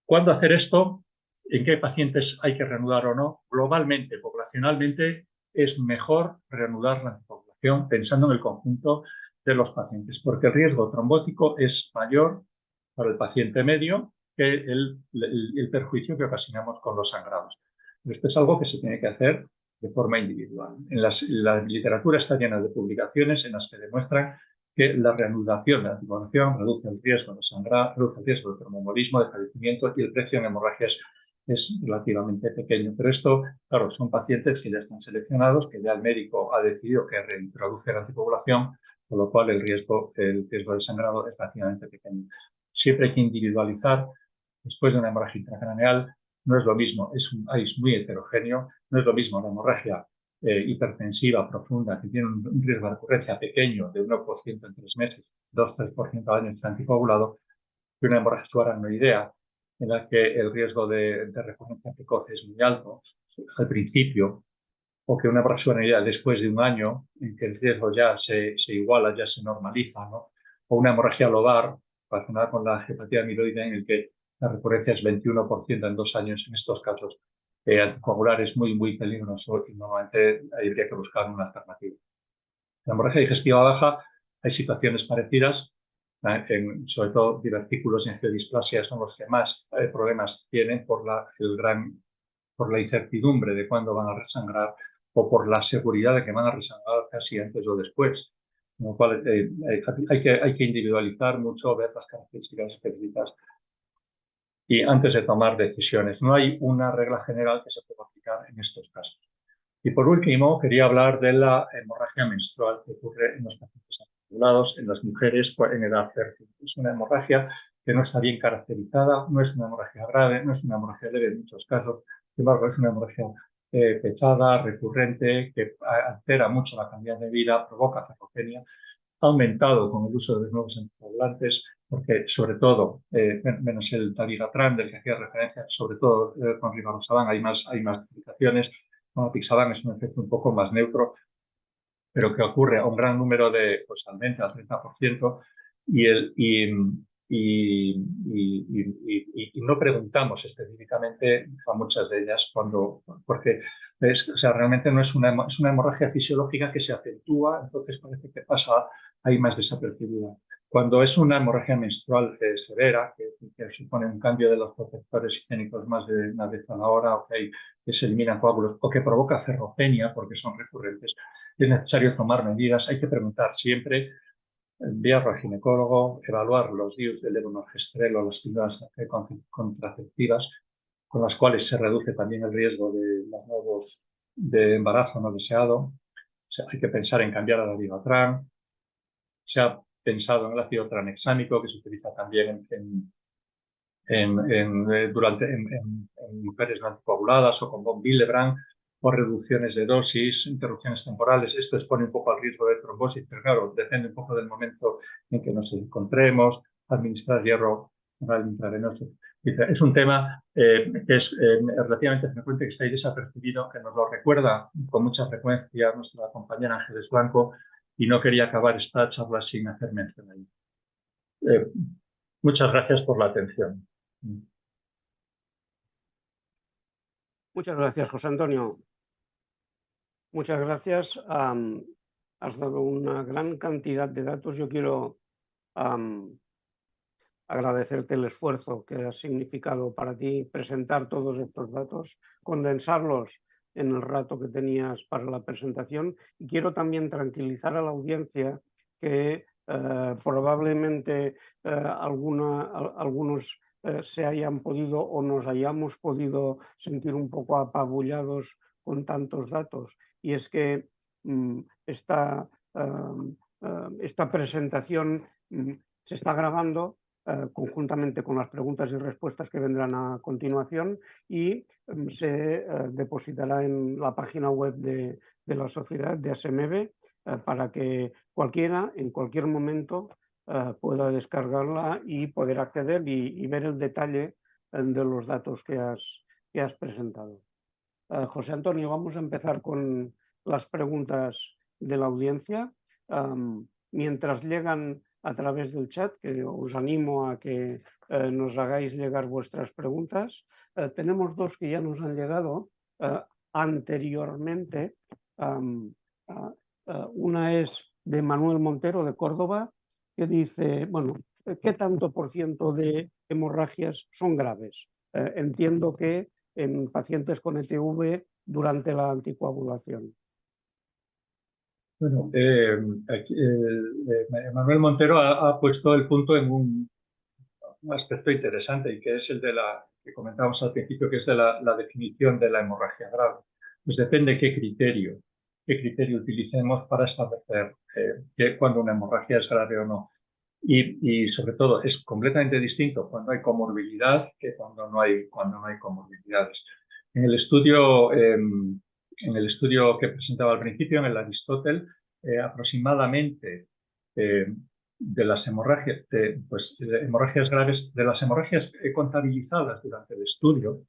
¿Cuándo hacer esto? ¿En qué pacientes hay que reanudar o no? Globalmente, poblacionalmente, es mejor reanudar la anticoagulación pensando en el conjunto de los pacientes, porque el riesgo trombótico es mayor para el paciente medio que el perjuicio que ocasionamos con los sangrados. Pero esto es algo que se tiene que hacer de forma individual. La literatura está llena de publicaciones en las que demuestran que la reanudación de la anticoagulación reduce el riesgo de sangrar, reduce el riesgo de tromboembolismo, de fallecimiento y el precio en hemorragias es relativamente pequeño. Pero esto, claro, son pacientes que ya están seleccionados, que ya el médico ha decidido que reintroduce la anticoagulación, con lo cual el riesgo de sangrado es relativamente pequeño. Siempre hay que individualizar. Después de una hemorragia intracraneal no es lo mismo, es un país muy heterogéneo, no es lo mismo la hemorragia hipertensiva profunda, que tiene un riesgo de recurrencia pequeño de 1% en 3 meses, 2-3% al año está anticoagulado, que una hemorragia subaracnoidea, en la que el riesgo de recurrencia precoz es muy alto al principio, o que una hemorragia subaracnoidea después de un año, en que el riesgo ya se iguala, ya se normaliza, ¿no? O una hemorragia lobar relacionada con la hepatía amiloide, en el que la recurrencia es 21% en 2 años. En estos casos, anticoagular es muy, muy peligroso y normalmente habría que buscar una alternativa. En la hemorragia digestiva baja hay situaciones parecidas, sobre todo divertículos y angiodisplasia son los que más problemas tienen por la incertidumbre de cuándo van a resangrar o por la seguridad de que van a resangrar casi antes o después. Con lo cual hay que individualizar mucho, ver las características específicas y antes de tomar decisiones. No hay una regla general que se pueda aplicar en estos casos. Y por último, quería hablar de la hemorragia menstrual que ocurre en los pacientes anticoagulados, en las mujeres en edad fértil. Es una hemorragia que no está bien caracterizada, no es una hemorragia grave, no es una hemorragia leve en muchos casos, sin embargo es una hemorragia pesada, recurrente, que altera mucho la calidad de vida, provoca ferropenia, ha aumentado con el uso de los nuevos anticoagulantes, porque sobre todo, menos el dabigatran del que hacía referencia, sobre todo con rivaroxaban hay más complicaciones. Con apixaban es un efecto un poco más neutro, pero que ocurre a un gran número de, pues al 20 al 30%, y no preguntamos específicamente a muchas de ellas porque o sea, realmente no es una hemorragia fisiológica que se acentúa, entonces parece que pasa ahí más desapercibida. Cuando es una hemorragia menstrual severa, que supone un cambio de los protectores higiénicos más de una vez a la hora, que se eliminan coágulos, o que provoca ferropenia porque son recurrentes, es necesario tomar medidas. Hay que preguntar siempre, enviarlo al ginecólogo, evaluar los DIUs del levonorgestrel o las píldoras contraceptivas, con las cuales se reduce también el riesgo de embarazo no deseado. O sea, hay que pensar en cambiar a la dabigatran. Se ha pensado en el ácido tranexámico, que se utiliza también en mujeres no anticoaguladas, o con von Willebrand, o reducciones de dosis, interrupciones temporales. Esto expone un poco al riesgo de trombosis, pero claro, depende un poco del momento en que nos encontremos. Administrar hierro oral intravenoso. Es un tema que es relativamente frecuente, que está ahí desapercibido, que nos lo recuerda con mucha frecuencia nuestra compañera Ángeles Blanco, y no quería acabar esta charla sin hacer mención ahí. Muchas gracias por la atención. Muchas gracias, José Antonio. Muchas gracias. Has dado una gran cantidad de datos. Yo quiero agradecerte el esfuerzo que ha significado para ti presentar todos estos datos, condensarlos en el rato que tenías para la presentación. Y quiero también tranquilizar a la audiencia que probablemente algunos se hayan podido o nos hayamos podido sentir un poco apabullados con tantos datos. Y es que esta presentación se está grabando conjuntamente con las preguntas y respuestas que vendrán a continuación, y se depositará en la página web de la sociedad de ASMEB para que cualquiera, en cualquier momento, pueda descargarla y poder acceder y ver el detalle de los datos que has presentado. José Antonio, vamos a empezar con las preguntas de la audiencia. Mientras llegan a través del chat, que os animo a que nos hagáis llegar vuestras preguntas, tenemos dos que ya nos han llegado anteriormente. Una es de Manuel Montero, de Córdoba, que dice, bueno, ¿qué tanto por ciento de hemorragias son graves? Entiendo que en pacientes con ETV durante la anticoagulación. Bueno, Manuel Montero ha puesto el punto en un aspecto interesante, y que es el de que comentábamos al principio, que es de la definición de la hemorragia grave. Pues depende qué criterio utilicemos para establecer cuando una hemorragia es grave o no. Y sobre todo es completamente distinto cuando hay comorbilidad que cuando no hay comorbilidades. En el estudio en el estudio que presentaba al principio, en el Aristóteles, aproximadamente de las hemorragias, de hemorragias graves, de las hemorragias contabilizadas durante el estudio,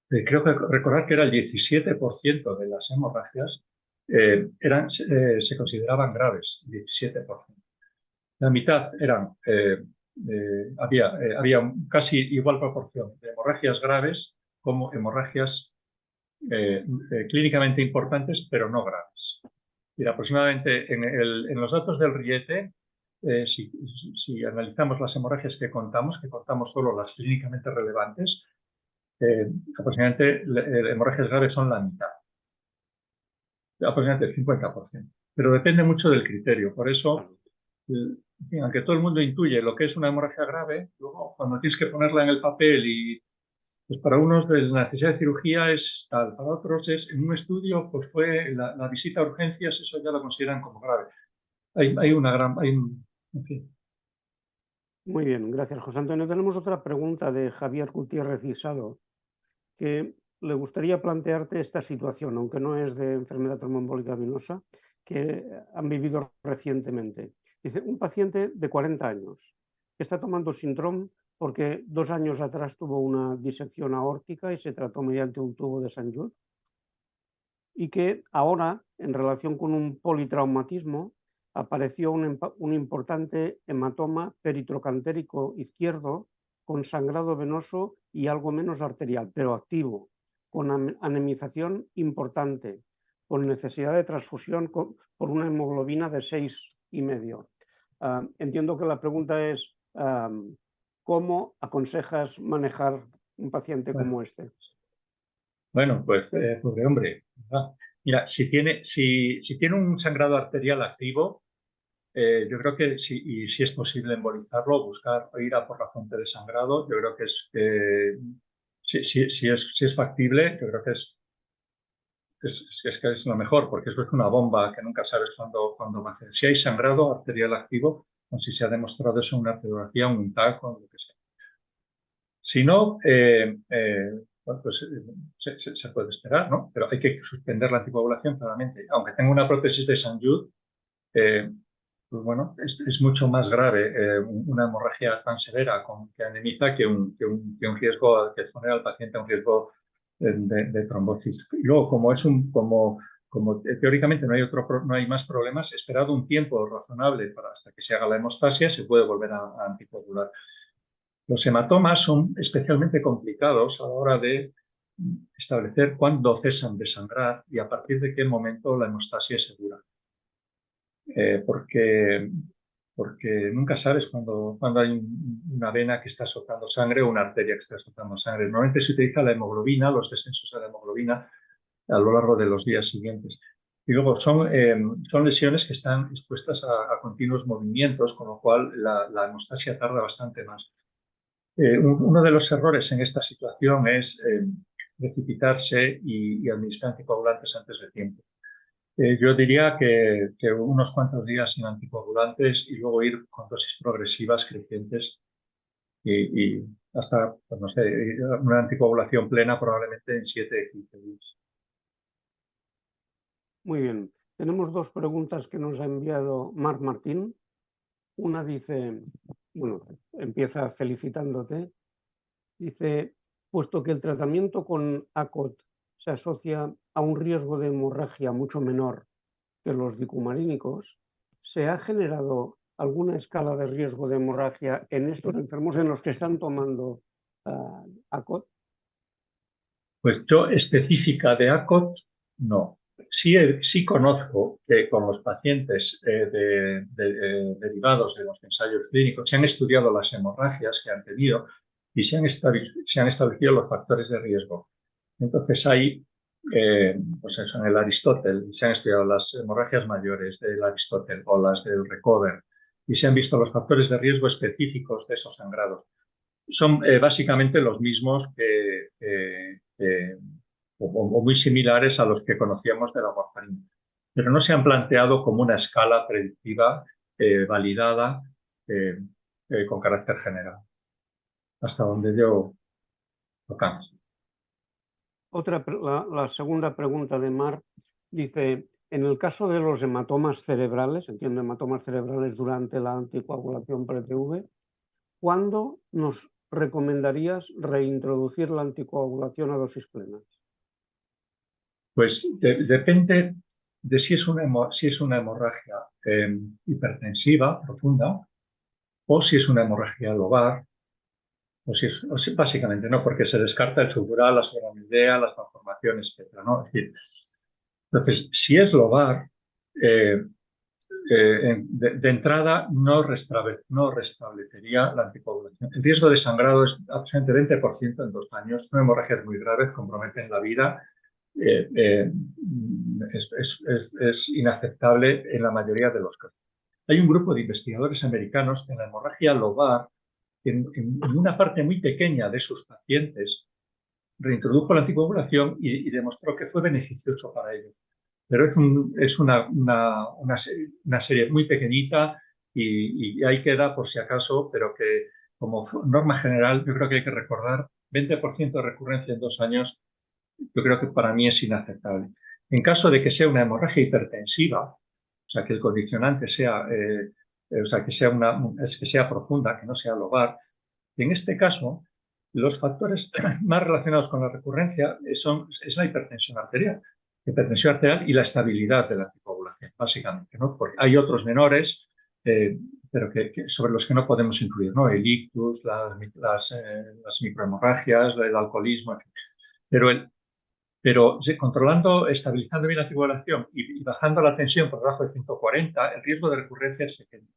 creo que recordar que era el 17% de las hemorragias se consideraban graves, 17%. La mitad había casi igual proporción de hemorragias graves como hemorragias clínicamente importantes, pero no graves. Y aproximadamente en los datos del Riete, si analizamos las hemorragias que contamos solo las clínicamente relevantes, aproximadamente hemorragias graves son la mitad, aproximadamente el 50%. Pero depende mucho del criterio. Por eso, aunque todo el mundo intuye lo que es una hemorragia grave, luego cuando tienes que ponerla en el papel y pues para unos la necesidad de cirugía es tal, para otros es en un estudio, pues fue la visita a urgencias, eso ya lo consideran como grave. En fin. Muy bien, gracias, José Antonio. Tenemos otra pregunta de Javier Gutiérrez Isado, que le gustaría plantearte esta situación, aunque no es de enfermedad tromboembólica venosa, que han vivido recientemente. Dice, un paciente de 40 años que está tomando Sintrom porque 2 años atrás tuvo una disección aórtica y se trató mediante un tubo de St. Y que ahora, en relación con un politraumatismo, apareció un importante hematoma peritrocantérico izquierdo con sangrado venoso y algo menos arterial, pero activo, con anemización importante, con necesidad de transfusión por una hemoglobina de 6,5. Entiendo que la pregunta es, ¿cómo aconsejas manejar un paciente como este? Bueno, pues pobre hombre, ¿verdad? Mira, si tiene un sangrado arterial activo, yo creo que si es posible embolizarlo, buscar ir a por la fuente de sangrado, yo creo que si es factible, yo creo que es lo mejor, porque eso es una bomba que nunca sabes cuándo va a hacer. Si hay sangrado arterial activo, o si se ha demostrado eso en una radiografía, un TAC o lo que sea. Si no, bueno, pues se puede esperar, ¿no? Pero hay que suspender la anticoagulación claramente. Aunque tenga una prótesis de St. Jude, pues bueno, es mucho más grave una hemorragia tan severa que anemiza que un riesgo, que exponer al paciente a un riesgo de trombosis. Y luego, como teóricamente no hay más problemas, esperado un tiempo razonable hasta que se haga la hemostasia, se puede volver a anticoagular. Los hematomas son especialmente complicados a la hora de establecer cuándo cesan de sangrar y a partir de qué momento la hemostasia es segura. Porque nunca sabes cuando hay una vena que está soltando sangre o una arteria que está soltando sangre. Normalmente se utiliza la hemoglobina, los descensos de la hemoglobina a lo largo de los días siguientes. Y luego son lesiones que están expuestas a continuos movimientos, con lo cual la hemostasia tarda bastante más. Uno de los errores en esta situación es precipitarse y administrar anticoagulantes antes de tiempo. Yo diría que unos cuantos días sin anticoagulantes y luego ir con dosis progresivas crecientes y hasta, pues no sé, una anticoagulación plena probablemente en 7-15 días. Muy bien. Tenemos 2 preguntas que nos ha enviado Marc Martín. Una dice, bueno, empieza felicitándote. Dice, puesto que el tratamiento con ACOT se asocia a un riesgo de hemorragia mucho menor que los dicumarínicos, ¿se ha generado alguna escala de riesgo de hemorragia en estos enfermos en los que están tomando ACOT? Pues yo específica de ACOT, no. Sí conozco que con los pacientes derivados de los ensayos clínicos se han estudiado las hemorragias que han tenido y se han establecido los factores de riesgo. Entonces hay, pues eso, en el Aristóteles se han estudiado las hemorragias mayores del Aristóteles o las del Recover y se han visto los factores de riesgo específicos de esos sangrados. Son básicamente los mismos o muy similares a los que conocíamos de la warfarina, pero no se han planteado como una escala predictiva validada con carácter general, hasta donde yo alcanzo. La segunda pregunta de Mar dice, en el caso de los hematomas cerebrales, entiendo hematomas cerebrales durante la anticoagulación pre-TV, ¿cuándo nos recomendarías reintroducir la anticoagulación a dosis plenas? Pues depende de si es una hemorragia hipertensiva profunda o si es una hemorragia lobar, básicamente no, porque se descarta el sutural, la sobreamidea, las malformaciones, etc., ¿no? Es decir, entonces, si es lobar, de entrada no restablecería la anticoagulación. El riesgo de sangrado es aproximadamente 20% en 2 años. Son hemorragias muy graves, comprometen la vida. Es inaceptable en la mayoría de los casos. Hay un grupo de investigadores americanos que en la hemorragia lobar, en una parte muy pequeña de sus pacientes, reintrodujo la anticoagulación y demostró que fue beneficioso para ellos. Pero es una serie muy pequeñita y ahí queda por si acaso, pero que como norma general yo creo que hay que recordar 20% de recurrencia en 2 años, yo creo que para mí es inaceptable. En caso de que sea una hemorragia hipertensiva, o sea, que el condicionante sea, o sea, que sea profunda, que no sea lobar, en este caso, los factores más relacionados con la recurrencia es la hipertensión arterial y la estabilidad de la anticoagulación, básicamente, ¿no? Porque hay otros menores, pero sobre los que no podemos incluir, ¿no? El ictus, las microhemorragias, el alcoholismo, en fin. Pero controlando, estabilizando bien la anticoagulación y bajando la tensión por debajo de 140, el riesgo de recurrencia es pequeño.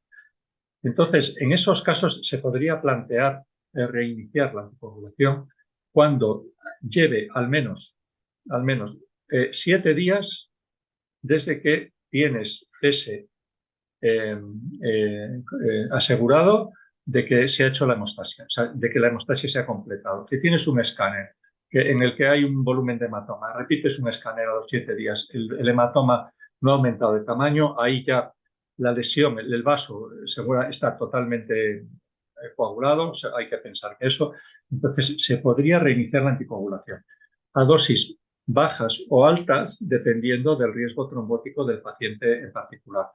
Entonces, en esos casos se podría plantear reiniciar la anticoagulación cuando lleve al menos 7 días desde que tienes cese asegurado de que se ha hecho la hemostasia, o sea, de que la hemostasia se ha completado. Si tienes un escáner en el que hay un volumen de hematoma, repites un escáner a los 7 días, el hematoma no ha aumentado de tamaño, ahí ya la lesión, el vaso está totalmente coagulado, o sea, hay que pensar que eso, entonces se podría reiniciar la anticoagulación a dosis bajas o altas dependiendo del riesgo trombótico del paciente en particular.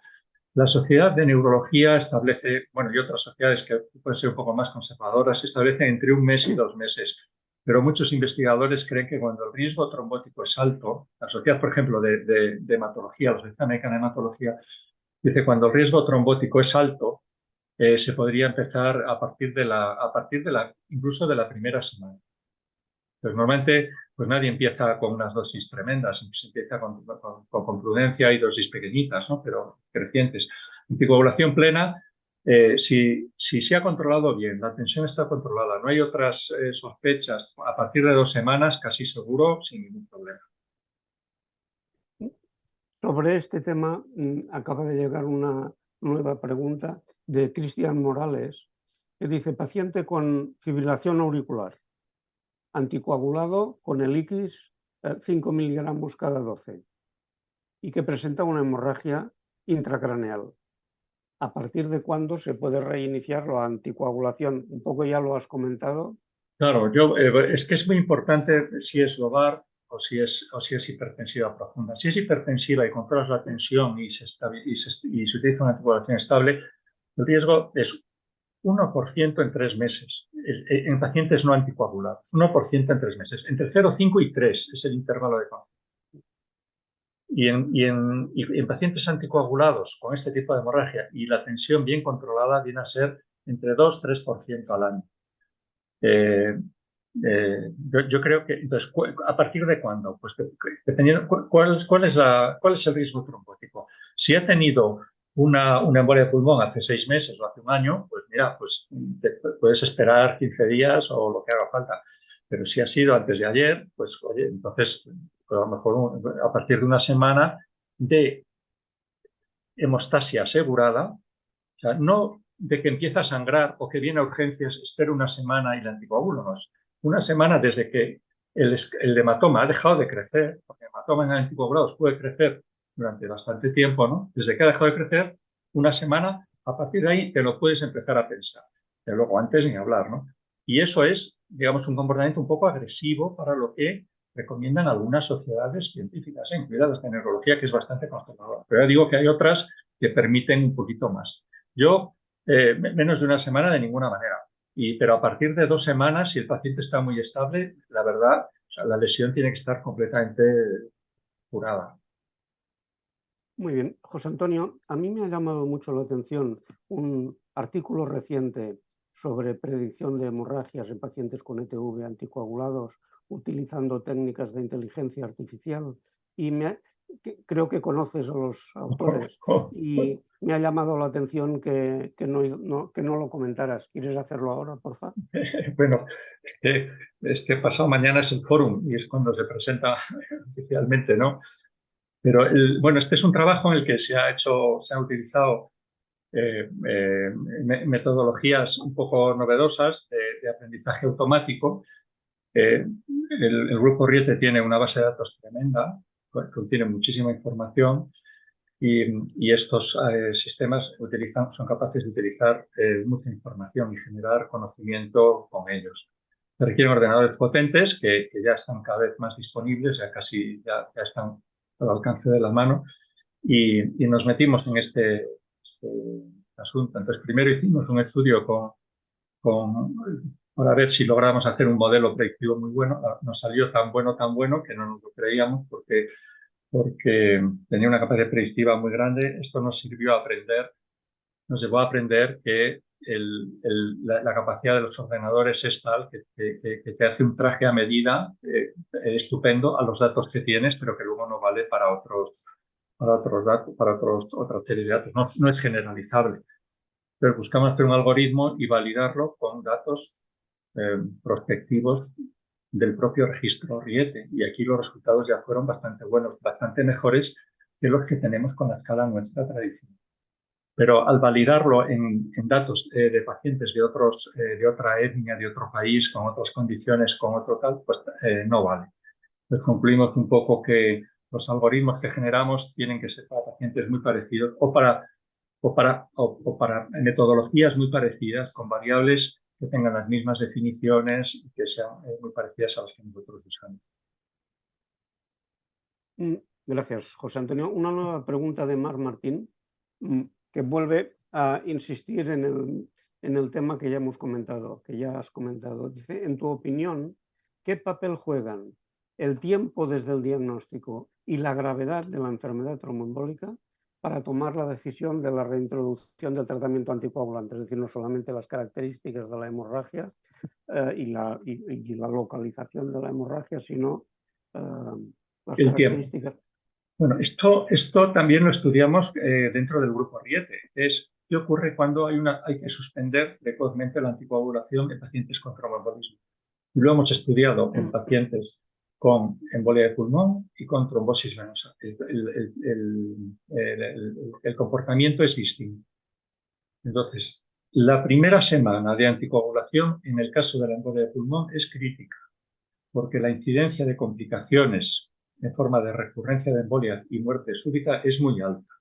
La Sociedad de Neurología establece, bueno, y otras sociedades que pueden ser un poco más conservadoras, establecen entre 1 mes y 2 meses. Pero muchos investigadores creen que cuando el riesgo trombótico es alto, la Sociedad, por ejemplo, de Hematología, la Sociedad Americana de Hematología, dice que cuando el riesgo trombótico es alto, se podría empezar a partir de incluso de la primera semana. Pues normalmente, pues nadie empieza con unas dosis tremendas, se empieza con prudencia y dosis pequeñitas, ¿no? Pero crecientes. Anticoagulación plena, si se ha controlado bien, la tensión está controlada, no hay otras sospechas, a partir de 2 semanas, casi seguro, sin ningún problema. Sobre este tema acaba de llegar una nueva pregunta de Cristian Morales, que dice, paciente con fibrilación auricular, anticoagulado con el IQIS 5 miligramos cada 12 y que presenta una hemorragia intracraneal. ¿A partir de cuándo se puede reiniciar la anticoagulación? Un poco ya lo has comentado. Claro, es que es muy importante si es lobar o si es hipertensiva profunda. Si es hipertensiva y controlas la tensión y se utiliza una anticoagulación estable, el riesgo es 1% en 3 meses, en pacientes no anticoagulados, 1% en 3 meses. Entre 0, 5 y 3 es el intervalo de confianza. Y en pacientes anticoagulados con este tipo de hemorragia y la tensión bien controlada viene a ser entre 2-3% al año. Yo creo que, entonces, ¿a partir de cuándo? Pues dependiendo, ¿cuál es el riesgo trombótico? Si ha tenido una embolia de pulmón hace 6 meses o hace 1 año, pues mira, pues puedes esperar 15 días o lo que haga falta. Pero si ha sido antes de ayer, pues oye, entonces pues a lo mejor a partir de 1 semana de hemostasia asegurada, o sea, no de que empieza a sangrar o que viene a urgencias, espero 1 semana y la anticoagulo, no. 1 semana desde que el hematoma ha dejado de crecer, porque el hematoma en anticoagulados puede crecer durante bastante tiempo, ¿no? Desde que ha dejado de crecer, 1 semana, a partir de ahí te lo puedes empezar a pensar. Pero luego antes ni hablar, ¿no? Y eso es, digamos, un comportamiento un poco agresivo para lo que recomiendan algunas sociedades científicas, incluidas la neurología, que es bastante conservadora. Pero ya digo que hay otras que permiten un poquito más. Yo, menos de una semana de ninguna manera. Pero a partir de 2 semanas, si el paciente está muy estable, la verdad, o sea, la lesión tiene que estar completamente curada. Muy bien. José Antonio, a mí me ha llamado mucho la atención un artículo reciente sobre predicción de hemorragias en pacientes con ETV anticoagulados utilizando técnicas de inteligencia artificial y creo que conoces a los autores y me ha llamado la atención que no lo comentaras. ¿Quieres hacerlo ahora, por favor? Bueno, es que pasado mañana es el fórum y es cuando se presenta oficialmente, ¿no? Pero bueno, este es un trabajo en el que se han utilizado metodologías un poco novedosas de aprendizaje automático. El grupo Riete tiene una base de datos tremenda, contiene muchísima información y estos sistemas son capaces de utilizar mucha información y generar conocimiento con ellos. Se requieren ordenadores potentes que ya están cada vez más disponibles, ya están al alcance de la mano y nos metimos en este asunto. Entonces, primero hicimos un estudio para ver si logramos hacer un modelo predictivo muy bueno. Nos salió tan bueno que no nos lo creíamos porque tenía una capacidad predictiva muy grande. Esto nos sirvió a aprender, nos llevó a aprender que la capacidad de los ordenadores es tal que te hace un traje a medida estupendo a los datos que tienes, pero que luego no vale para otros datos, otra serie de datos. No es generalizable. Pero buscamos hacer un algoritmo y validarlo con datos prospectivos del propio registro Riete. Y aquí los resultados ya fueron bastante buenos, bastante mejores que los que tenemos con la escala nuestra tradicional. Pero al validarlo en datos de pacientes de otra etnia, de otro país, con otras condiciones, con otro tal, pues no vale. Pues concluimos un poco que los algoritmos que generamos tienen que ser para pacientes muy parecidos o para metodologías muy parecidas, con variables que tengan las mismas definiciones y que sean muy parecidas a las que nosotros usamos. Gracias, José Antonio. Una nueva pregunta de Marc Martín, que vuelve a insistir en el tema que ya hemos comentado, que ya has comentado. Dice, en tu opinión, ¿qué papel juegan el tiempo desde el diagnóstico y la gravedad de la enfermedad tromboembólica para tomar la decisión de la reintroducción del tratamiento anticoagulante? Es decir, no solamente las características de la hemorragia y la localización de la hemorragia, sino las el características. Tiempo. Bueno, esto también lo estudiamos dentro del grupo Riete. Es qué ocurre cuando hay que suspender precozmente la anticoagulación en pacientes con tromboembolismo. Y lo hemos estudiado en pacientes con embolia de pulmón y con trombosis venosa. El comportamiento es distinto. Entonces, la primera semana de anticoagulación en el caso de la embolia de pulmón es crítica, porque la incidencia de complicaciones en forma de recurrencia de embolia y muerte súbita es muy alta.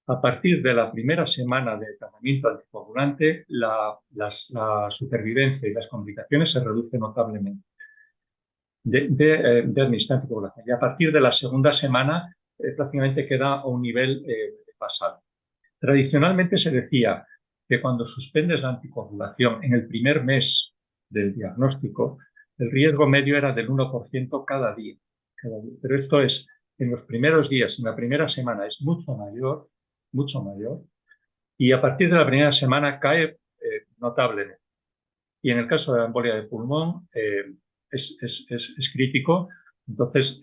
A partir de la primera semana de tratamiento anticoagulante, la supervivencia y las complicaciones se reducen notablemente de administrar anticoagulación. Y a partir de la segunda semana, prácticamente queda a un nivel basal. Tradicionalmente se decía que cuando suspendes la anticoagulación en el primer mes del diagnóstico, el riesgo medio era del 1% cada día. Pero esto es, en los primeros días, en la primera semana, es mucho mayor, y a partir de la primera semana cae notablemente. Y en el caso de la embolia de pulmón es crítico. Entonces,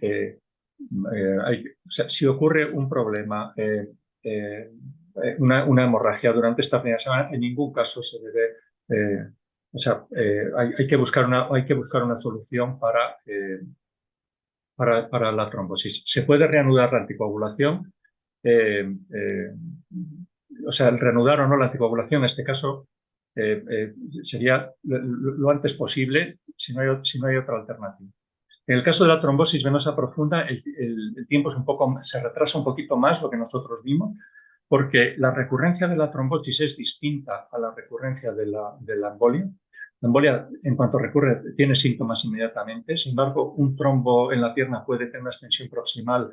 si ocurre un problema, una hemorragia durante esta primera semana, en ningún caso se debe, hay que buscar una solución para la trombosis. Se puede reanudar la anticoagulación, el reanudar o no la anticoagulación en este caso sería lo antes posible si no hay otra alternativa. En el caso de la trombosis venosa profunda, el tiempo se retrasa un poquito más, lo que nosotros vimos, porque la recurrencia de la trombosis es distinta a la recurrencia de la embolia. La embolia, en cuanto recurre, tiene síntomas inmediatamente. Sin embargo, un trombo en la pierna puede tener una extensión proximal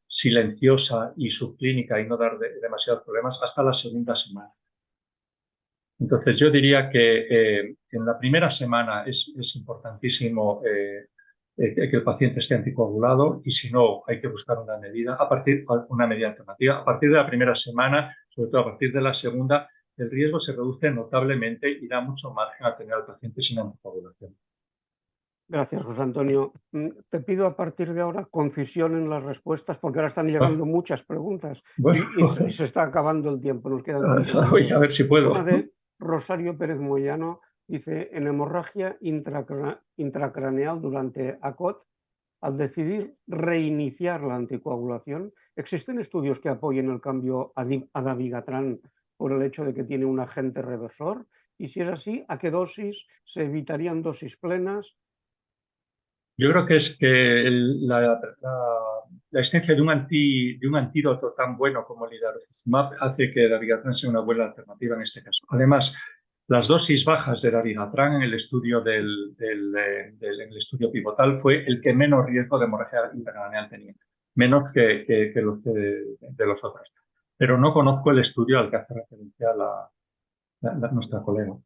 silenciosa y subclínica y no dar demasiados problemas hasta la segunda semana. Entonces, yo diría que en la primera semana es importantísimo que el paciente esté anticoagulado y si no, hay que buscar una medida alternativa. A partir de la primera semana, sobre todo a partir de la segunda, el riesgo se reduce notablemente y da mucho margen a tener al paciente sin anticoagulación. Gracias, José Antonio. Te pido a partir de ahora concisión en las respuestas, porque ahora están llegando muchas preguntas Bueno, y se está acabando el tiempo, nos quedan 15 voy minutos. a ver si puedo. Una de Rosario Pérez Moyano dice, en hemorragia intracraneal durante ACOT, al decidir reiniciar la anticoagulación, ¿existen estudios que apoyen el cambio a dabigatran por el hecho de que tiene un agente reversor? Y si es así, ¿a qué dosis se evitarían dosis plenas? Yo creo que es que la existencia de un antídoto tan bueno como el idarucizumab hace que dabigatran sea una buena alternativa en este caso. Además, las dosis bajas de dabigatran en el estudio en el estudio pivotal fue el que menos riesgo de hemorragia intracraneal tenía, menos que los de los otros. Pero no conozco el estudio al que hace referencia nuestra colega.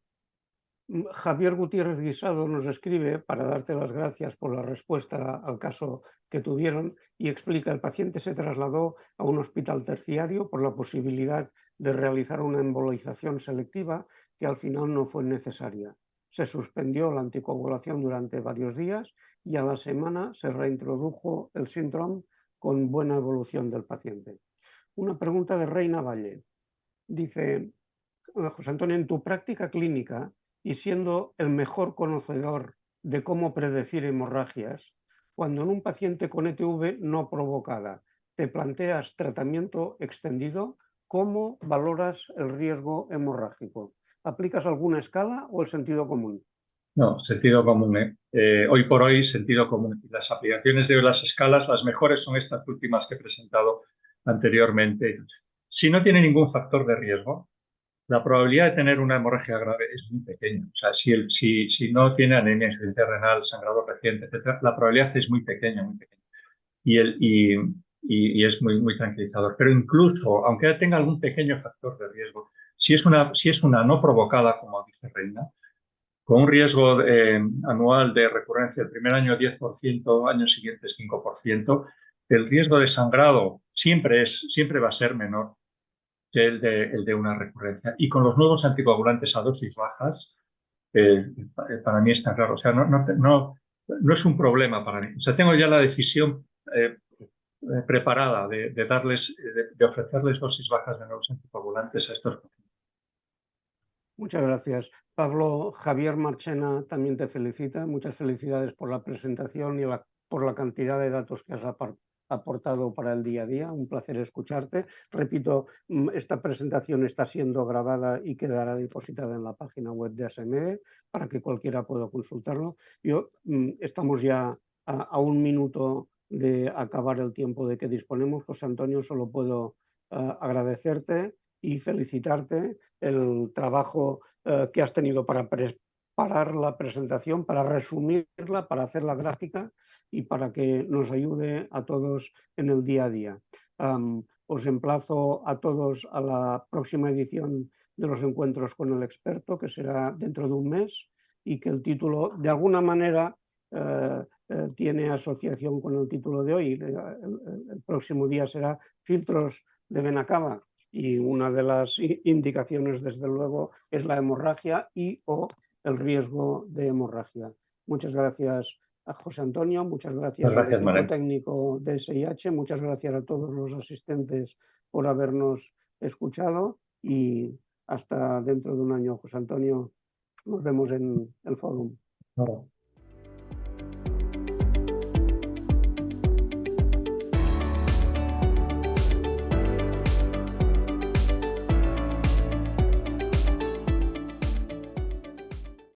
Javier Gutiérrez Guisado nos escribe para darte las gracias por la respuesta al caso que tuvieron y explica, el paciente se trasladó a un hospital terciario por la posibilidad de realizar una embolización selectiva que al final no fue necesaria. Se suspendió la anticoagulación durante varios días y a la semana se reintrodujo el síndrome con buena evolución del paciente. Una pregunta de Reina Valle. Dice, José Antonio, en tu práctica clínica y siendo el mejor conocedor de cómo predecir hemorragias, cuando en un paciente con ETV no provocada te planteas tratamiento extendido, ¿cómo valoras el riesgo hemorrágico? ¿Aplicas alguna escala o el sentido común? No, sentido común. Hoy por hoy, sentido común. Las aplicaciones de las escalas, las mejores son estas últimas que he presentado anteriormente. Si no tiene ningún factor de riesgo, la probabilidad de tener una hemorragia grave es muy pequeña. O sea, si no tiene anemia, insuficiencia renal, sangrado reciente, etc., la probabilidad es muy pequeña, muy pequeña. Y es muy tranquilizador. Pero incluso, aunque tenga algún pequeño factor de riesgo, si es una no provocada, como dice Reina, con un riesgo anual de recurrencia el primer año 10%, años siguientes 5%, el riesgo de sangrado siempre va a ser menor que el de una recurrencia. Y con los nuevos anticoagulantes a dosis bajas, para mí está claro. O sea, no es un problema para mí. O sea, tengo ya la decisión preparada de ofrecerles dosis bajas de nuevos anticoagulantes a estos pacientes. Muchas gracias. Pablo Javier Marchena también te felicita. Muchas felicidades por la presentación y por la cantidad de datos que has aportado para el día a día. Un placer escucharte. Repito, esta presentación está siendo grabada y quedará depositada en la página web de ASME para que cualquiera pueda consultarlo. Estamos ya a un minuto de acabar el tiempo de que disponemos. José Antonio, solo puedo agradecerte y felicitarte el trabajo que has tenido para preparar la presentación, para resumirla, para hacer la gráfica y para que nos ayude a todos en el día a día. Os emplazo a todos a la próxima edición de los encuentros con el experto, que será dentro de un mes, y que el título, de alguna manera, tiene asociación con el título de hoy. El próximo día será Filtros de Benacaba. Y una de las indicaciones, desde luego, es la hemorragia y o el riesgo de hemorragia. Muchas gracias a José Antonio, muchas gracias al equipo técnico de SIH, muchas gracias a todos los asistentes por habernos escuchado y hasta dentro de un año, José Antonio, nos vemos en el fórum. Claro.